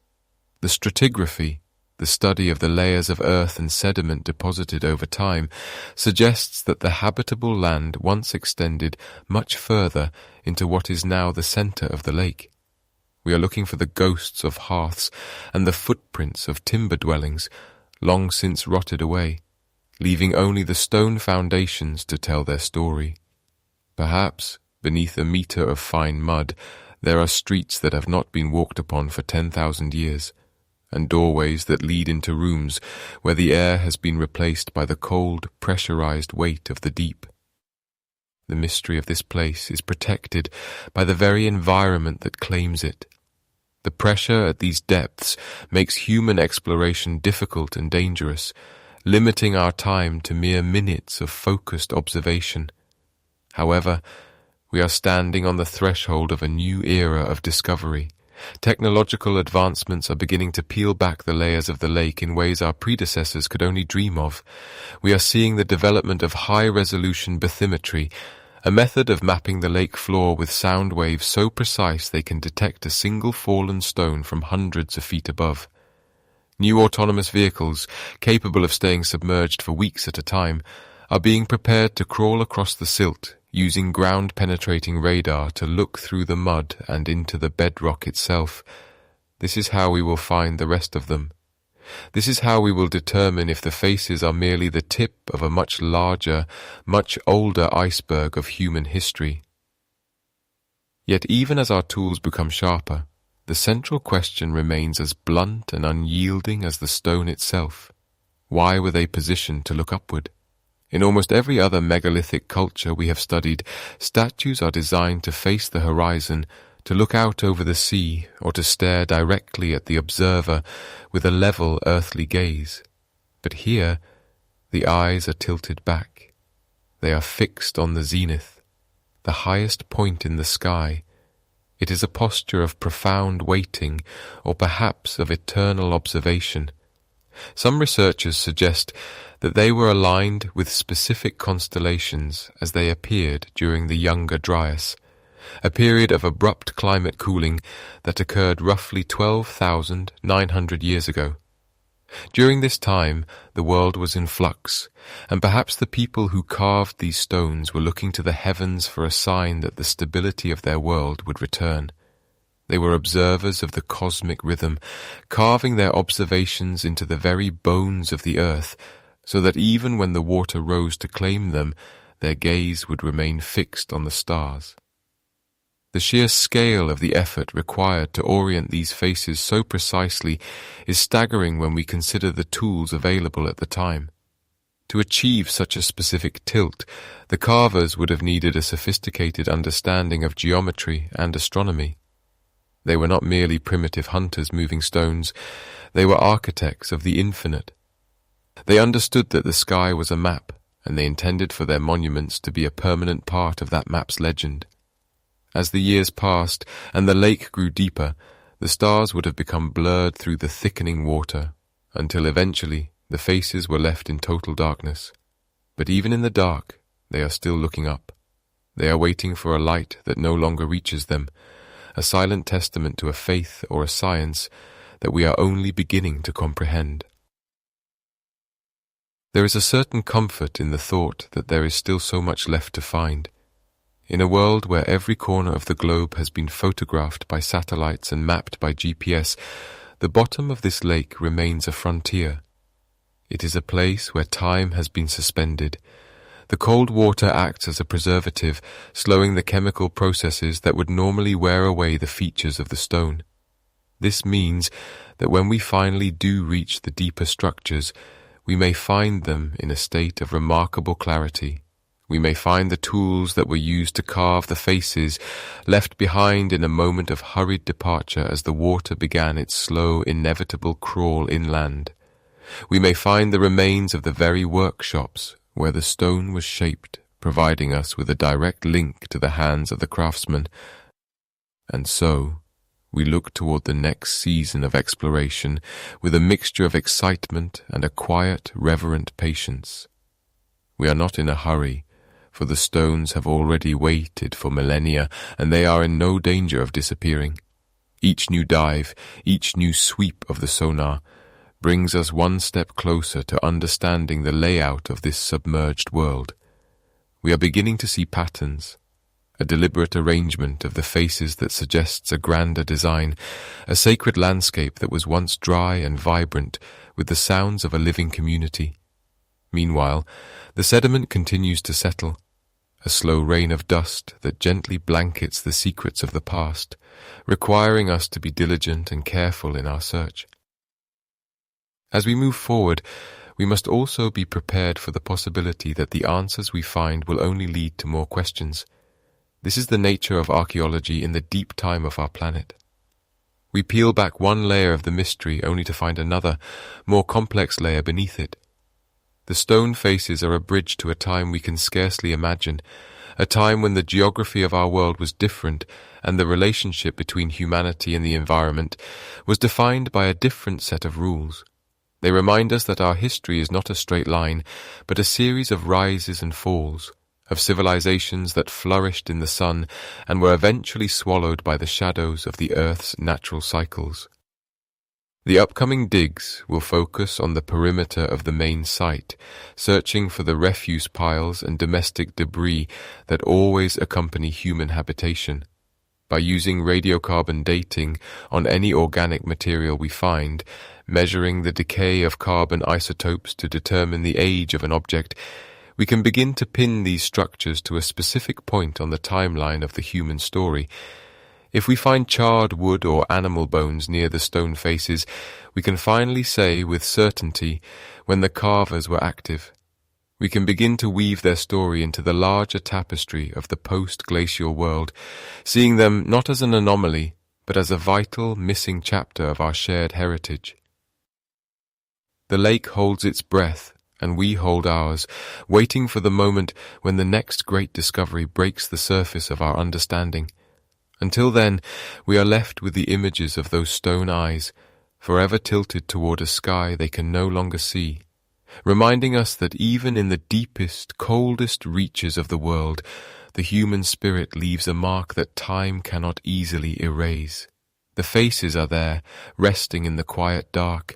The stratigraphy, the study of the layers of earth and sediment deposited over time, suggests that the habitable land once extended much further into what is now the center of the lake. We are looking for the ghosts of hearths and the footprints of timber dwellings, long since rotted away, leaving only the stone foundations to tell their story. Perhaps, beneath a meter of fine mud, there are streets that have not been walked upon for 10,000 years, and doorways that lead into rooms where the air has been replaced by the cold, pressurized weight of the deep. The mystery of this place is protected by the very environment that claims it. The pressure at these depths makes human exploration difficult and dangerous, limiting our time to mere minutes of focused observation. However, we are standing on the threshold of a new era of discovery. Technological advancements are beginning to peel back the layers of the lake in ways our predecessors could only dream of. We are seeing the development of high-resolution bathymetry, a method of mapping the lake floor with sound waves so precise they can detect a single fallen stone from hundreds of feet above. New autonomous vehicles, capable of staying submerged for weeks at a time, are being prepared to crawl across the silt, using ground-penetrating radar to look through the mud and into the bedrock itself. This is how we will find the rest of them. This is how we will determine if the faces are merely the tip of a much larger, much older iceberg of human history. Yet even as our tools become sharper, the central question remains as blunt and unyielding as the stone itself. Why were they positioned to look upward? In almost every other megalithic culture we have studied, statues are designed to face the horizon, to look out over the sea, or to stare directly at the observer with a level earthly gaze. But here, the eyes are tilted back. They are fixed on the zenith, the highest point in the sky. It is a posture of profound waiting, or perhaps of eternal observation. Some researchers suggest that they were aligned with specific constellations as they appeared during the Younger Dryas, a period of abrupt climate cooling that occurred roughly 12,900 years ago. During this time, the world was in flux, and perhaps the people who carved these stones were looking to the heavens for a sign that the stability of their world would return. They were observers of the cosmic rhythm, carving their observations into the very bones of the earth, so that even when the water rose to claim them, their gaze would remain fixed on the stars. The sheer scale of the effort required to orient these faces so precisely is staggering when we consider the tools available at the time. To achieve such a specific tilt, the carvers would have needed a sophisticated understanding of geometry and astronomy. They were not merely primitive hunters moving stones, they were architects of the infinite. They understood that the sky was a map, and they intended for their monuments to be a permanent part of that map's legend. As the years passed and the lake grew deeper, the stars would have become blurred through the thickening water, until eventually the faces were left in total darkness. But even in the dark, they are still looking up. They are waiting for a light that no longer reaches them, a silent testament to a faith or a science that we are only beginning to comprehend. There is a certain comfort in the thought that there is still so much left to find. In a world where every corner of the globe has been photographed by satellites and mapped by GPS, the bottom of this lake remains a frontier. It is a place where time has been suspended. The cold water acts as a preservative, slowing the chemical processes that would normally wear away the features of the stone. This means that when we finally do reach the deeper structures, we may find them in a state of remarkable clarity. We may find the tools that were used to carve the faces left behind in a moment of hurried departure as the water began its slow, inevitable crawl inland. We may find the remains of the very workshops where the stone was shaped, providing us with a direct link to the hands of the craftsman. And so, we look toward the next season of exploration with a mixture of excitement and a quiet, reverent patience. We are not in a hurry, for the stones have already waited for millennia, and they are in no danger of disappearing. Each new dive, each new sweep of the sonar, brings us one step closer to understanding the layout of this submerged world. We are beginning to see patterns, a deliberate arrangement of the faces that suggests a grander design, a sacred landscape that was once dry and vibrant with the sounds of a living community. Meanwhile, the sediment continues to settle, a slow rain of dust that gently blankets the secrets of the past, requiring us to be diligent and careful in our search. As we move forward, we must also be prepared for the possibility that the answers we find will only lead to more questions. This is the nature of archaeology in the deep time of our planet. We peel back one layer of the mystery only to find another, more complex layer beneath it. The stone faces are a bridge to a time we can scarcely imagine, a time when the geography of our world was different and the relationship between humanity and the environment was defined by a different set of rules. They remind us that our history is not a straight line, but a series of rises and falls, of civilizations that flourished in the sun and were eventually swallowed by the shadows of the Earth's natural cycles. The upcoming digs will focus on the perimeter of the main site, searching for the refuse piles and domestic debris that always accompany human habitation. By using radiocarbon dating on any organic material we find, measuring the decay of carbon isotopes to determine the age of an object, we can begin to pin these structures to a specific point on the timeline of the human story. If we find charred wood or animal bones near the stone faces, we can finally say with certainty when the carvers were active. We can begin to weave their story into the larger tapestry of the post-glacial world, seeing them not as an anomaly, but as a vital, missing chapter of our shared heritage. The lake holds its breath, and we hold ours, waiting for the moment when the next great discovery breaks the surface of our understanding. Until then, we are left with the images of those stone eyes, forever tilted toward a sky they can no longer see, reminding us that even in the deepest, coldest reaches of the world, the human spirit leaves a mark that time cannot easily erase. The faces are there, resting in the quiet dark,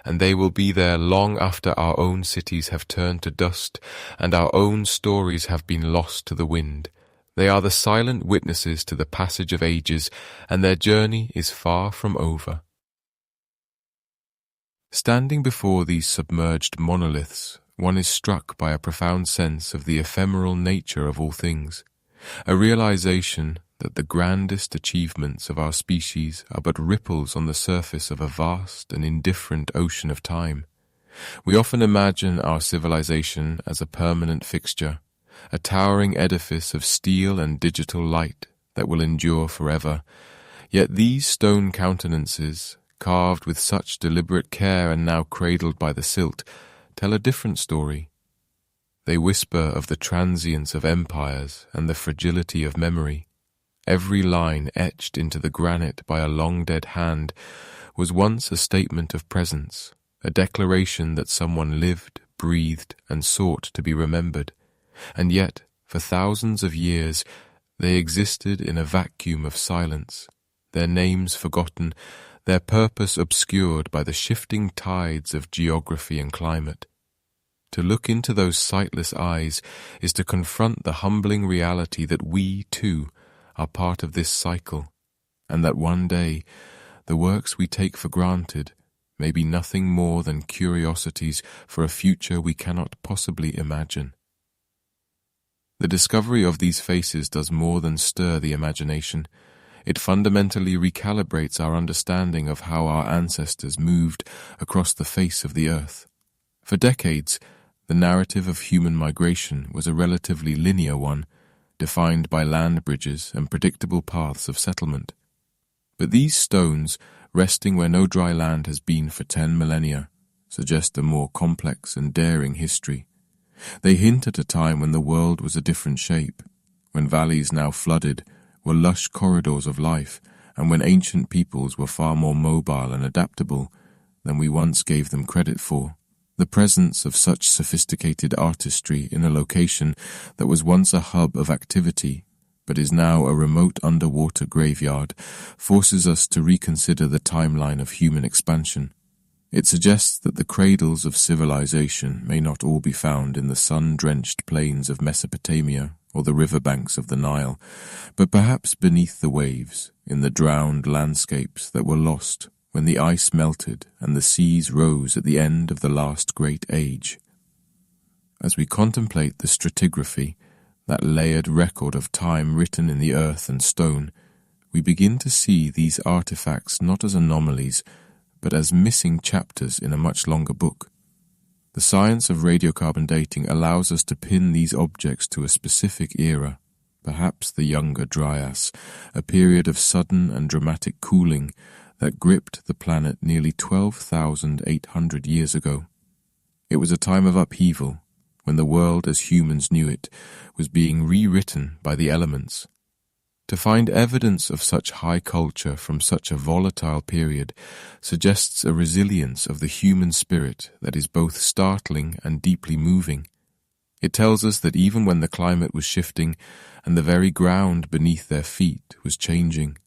and they will be there long after our own cities have turned to dust and our own stories have been lost to the wind. They are the silent witnesses to the passage of ages, and their journey is far from over. Standing before these submerged monoliths, one is struck by a profound sense of the ephemeral nature of all things, a realization that the grandest achievements of our species are but ripples on the surface of a vast and indifferent ocean of time. We often imagine our civilization as a permanent fixture, a towering edifice of steel and digital light that will endure forever. Yet these stone countenances, carved with such deliberate care and now cradled by the silt, tell a different story. They whisper of the transience of empires and the fragility of memory. Every line etched into the granite by a long-dead hand was once a statement of presence, a declaration that someone lived, breathed, and sought to be remembered. And yet, for thousands of years, they existed in a vacuum of silence, their names forgotten, their purpose obscured by the shifting tides of geography and climate. To look into those sightless eyes is to confront the humbling reality that we, too, are part of this cycle, and that one day the works we take for granted may be nothing more than curiosities for a future we cannot possibly imagine. The discovery of these faces does more than stir the imagination. It fundamentally recalibrates our understanding of how our ancestors moved across the face of the earth. For decades, the narrative of human migration was a relatively linear one, defined by land bridges and predictable paths of settlement. But these stones, resting where no dry land has been for 10 millennia, suggest a more complex and daring history. They hint at a time when the world was a different shape, when valleys now flooded were lush corridors of life, and when ancient peoples were far more mobile and adaptable than we once gave them credit for. The presence of such sophisticated artistry in a location that was once a hub of activity, but is now a remote underwater graveyard, forces us to reconsider the timeline of human expansion. It suggests that the cradles of civilization may not all be found in the sun-drenched plains of Mesopotamia or the riverbanks of the Nile, but perhaps beneath the waves, in the drowned landscapes that were lost when the ice melted and the seas rose at the end of the last great age. As we contemplate the stratigraphy, that layered record of time written in the earth and stone, we begin to see these artifacts not as anomalies, but as missing chapters in a much longer book. The science of radiocarbon dating allows us to pin these objects to a specific era, perhaps the Younger Dryas, a period of sudden and dramatic cooling that gripped the planet nearly 12,800 years ago. It was a time of upheaval, when the world as humans knew it was being rewritten by the elements. To find evidence of such high culture from such a volatile period suggests a resilience of the human spirit that is both startling and deeply moving. It tells us that even when the climate was shifting and the very ground beneath their feet was changing,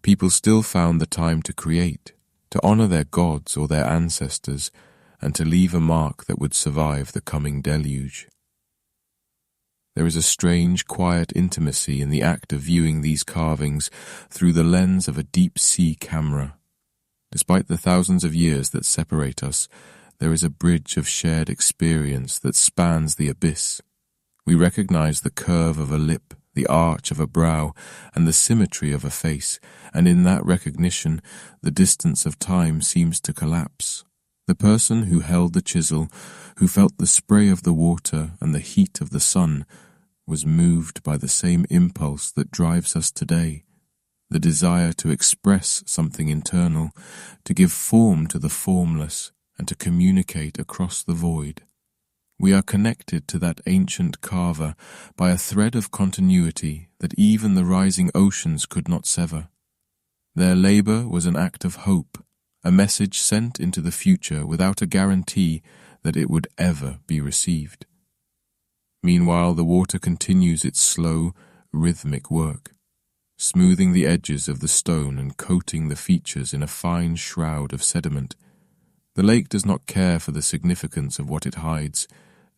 people still found the time to create, to honor their gods or their ancestors, and to leave a mark that would survive the coming deluge. There is a strange, quiet intimacy in the act of viewing these carvings through the lens of a deep-sea camera. Despite the thousands of years that separate us, there is a bridge of shared experience that spans the abyss. We recognize the curve of a lip, the arch of a brow, and the symmetry of a face, and in that recognition, the distance of time seems to collapse. The person who held the chisel, who felt the spray of the water and the heat of the sun, was moved by the same impulse that drives us today, the desire to express something internal, to give form to the formless, and to communicate across the void. We are connected to that ancient carver by a thread of continuity that even the rising oceans could not sever. Their labor was an act of hope, a message sent into the future without a guarantee that it would ever be received. Meanwhile, the water continues its slow, rhythmic work, smoothing the edges of the stone and coating the features in a fine shroud of sediment. The lake does not care for the significance of what it hides.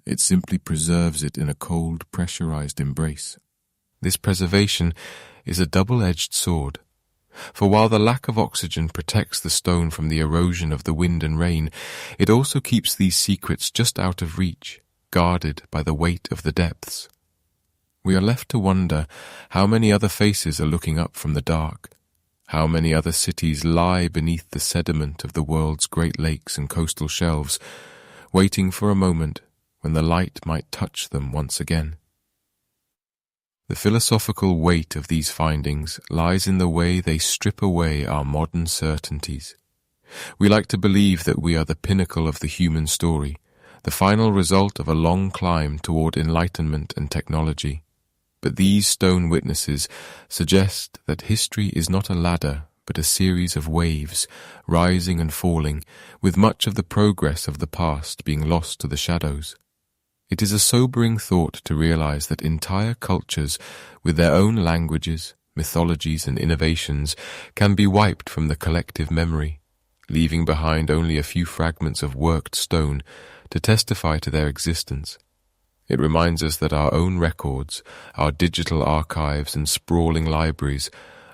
It simply preserves it in a cold, pressurized embrace. This preservation is a double-edged sword. For while the lack of oxygen protects the stone from the erosion of the wind and rain, it also keeps these secrets just out of reach, guarded by the weight of the depths. We are left to wonder how many other faces are looking up from the dark, how many other cities lie beneath the sediment of the world's great lakes and coastal shelves, waiting for a moment when the light might touch them once again. The philosophical weight of these findings lies in the way they strip away our modern certainties. We like to believe that we are the pinnacle of the human story, the final result of a long climb toward enlightenment and technology. But these stone witnesses suggest that history is not a ladder, but a series of waves, rising and falling, with much of the progress of the past being lost to the shadows. It is a sobering thought to realize that entire cultures, with their own languages, mythologies, and innovations, can be wiped from the collective memory, leaving behind only a few fragments of worked stone to testify to their existence. It reminds us that our own records, our digital archives and sprawling libraries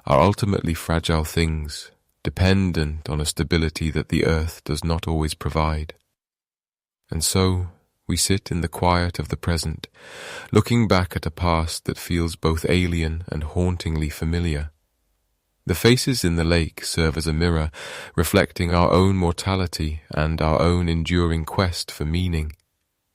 are ultimately fragile things, dependent on a stability that the earth does not always provide. And so, we sit in the quiet of the present, looking back at a past that feels both alien and hauntingly familiar. The faces in the lake serve as a mirror, reflecting our own mortality and our own enduring quest for meaning.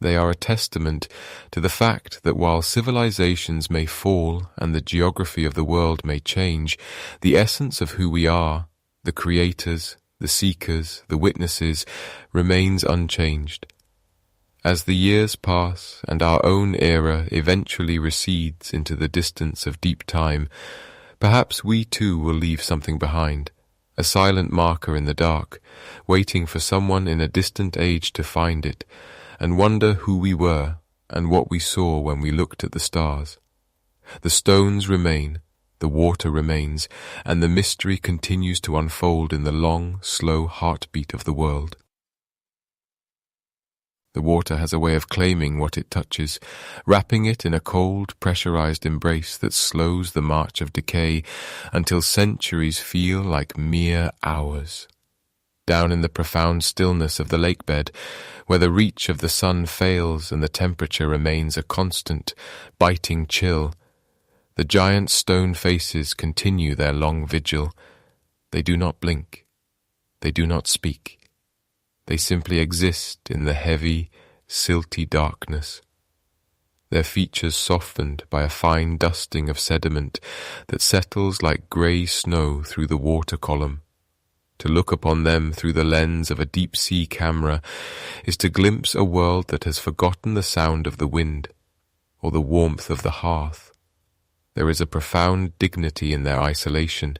They are a testament to the fact that while civilizations may fall and the geography of the world may change, the essence of who we are, the creators, the seekers, the witnesses, remains unchanged. As the years pass and our own era eventually recedes into the distance of deep time, perhaps we too will leave something behind, a silent marker in the dark, waiting for someone in a distant age to find it, and wonder who we were and what we saw when we looked at the stars. The stones remain, the water remains, and the mystery continues to unfold in the long, slow heartbeat of the world. The water has a way of claiming what it touches, wrapping it in a cold, pressurized embrace that slows the march of decay until centuries feel like mere hours. Down in the profound stillness of the lakebed, where the reach of the sun fails and the temperature remains a constant, biting chill, the giant stone faces continue their long vigil. They do not blink. They do not speak. They simply exist in the heavy, silty darkness, their features softened by a fine dusting of sediment that settles like grey snow through the water column. To look upon them through the lens of a deep-sea camera is to glimpse a world that has forgotten the sound of the wind or the warmth of the hearth. There is a profound dignity in their isolation,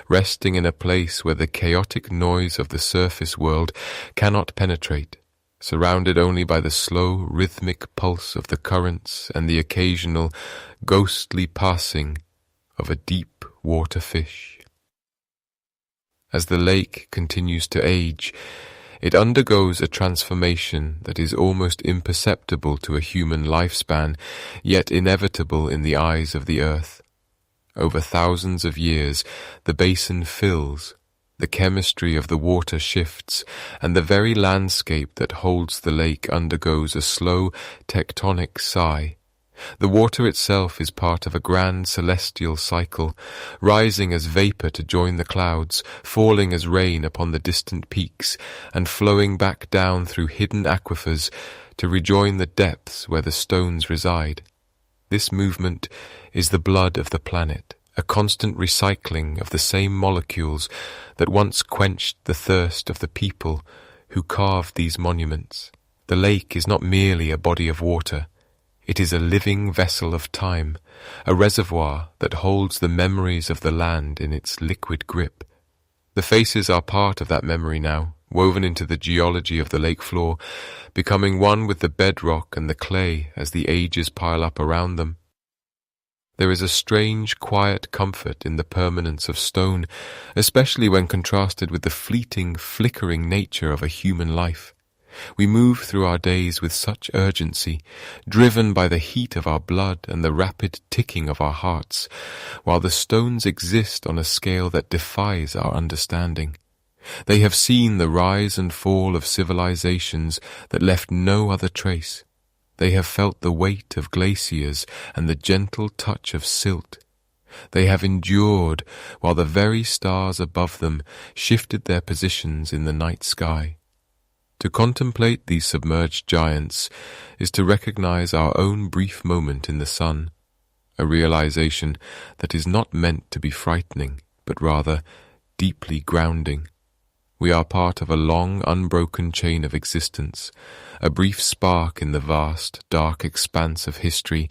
resting in a place where the chaotic noise of the surface world cannot penetrate, surrounded only by the slow, rhythmic pulse of the currents and the occasional, ghostly passing of a deep water fish. As the lake continues to age, it undergoes a transformation that is almost imperceptible to a human lifespan, yet inevitable in the eyes of the earth. Over thousands of years, the basin fills, the chemistry of the water shifts, and the very landscape that holds the lake undergoes a slow tectonic sigh. The water itself is part of a grand celestial cycle, rising as vapour to join the clouds, falling as rain upon the distant peaks, and flowing back down through hidden aquifers to rejoin the depths where the stones reside. This movement is the blood of the planet, a constant recycling of the same molecules that once quenched the thirst of the people who carved these monuments. The lake is not merely a body of water. It is a living vessel of time, a reservoir that holds the memories of the land in its liquid grip. The faces are part of that memory now, woven into the geology of the lake floor, becoming one with the bedrock and the clay as the ages pile up around them. There is a strange, quiet comfort in the permanence of stone, especially when contrasted with the fleeting, flickering nature of a human life. We move through our days with such urgency, driven by the heat of our blood and the rapid ticking of our hearts, while the stones exist on a scale that defies our understanding. They have seen the rise and fall of civilizations that left no other trace. They have felt the weight of glaciers and the gentle touch of silt. They have endured while the very stars above them shifted their positions in the night sky. To contemplate these submerged giants is to recognize our own brief moment in the sun, a realization that is not meant to be frightening, but rather deeply grounding. We are part of a long, unbroken chain of existence, a brief spark in the vast, dark expanse of history,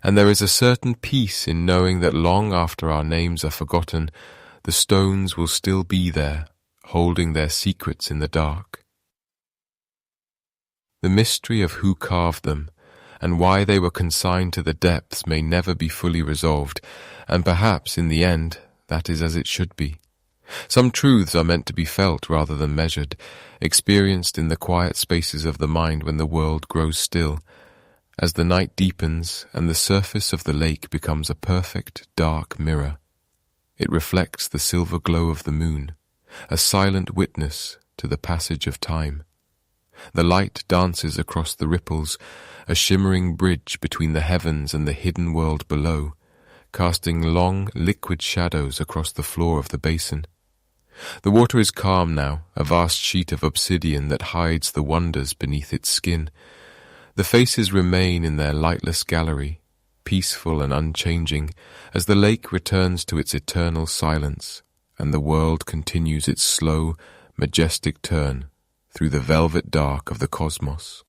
and there is a certain peace in knowing that long after our names are forgotten, the stones will still be there, holding their secrets in the dark. The mystery of who carved them and why they were consigned to the depths may never be fully resolved, and perhaps, in the end, that is as it should be. Some truths are meant to be felt rather than measured, experienced in the quiet spaces of the mind when the world grows still, as the night deepens and the surface of the lake becomes a perfect, dark mirror. It reflects the silver glow of the moon, a silent witness to the passage of time. The light dances across the ripples, a shimmering bridge between the heavens and the hidden world below, casting long, liquid shadows across the floor of the basin. The water is calm now, a vast sheet of obsidian that hides the wonders beneath its skin. The faces remain in their lightless gallery, peaceful and unchanging, as the lake returns to its eternal silence, and the world continues its slow, majestic turn through the velvet dark of the cosmos.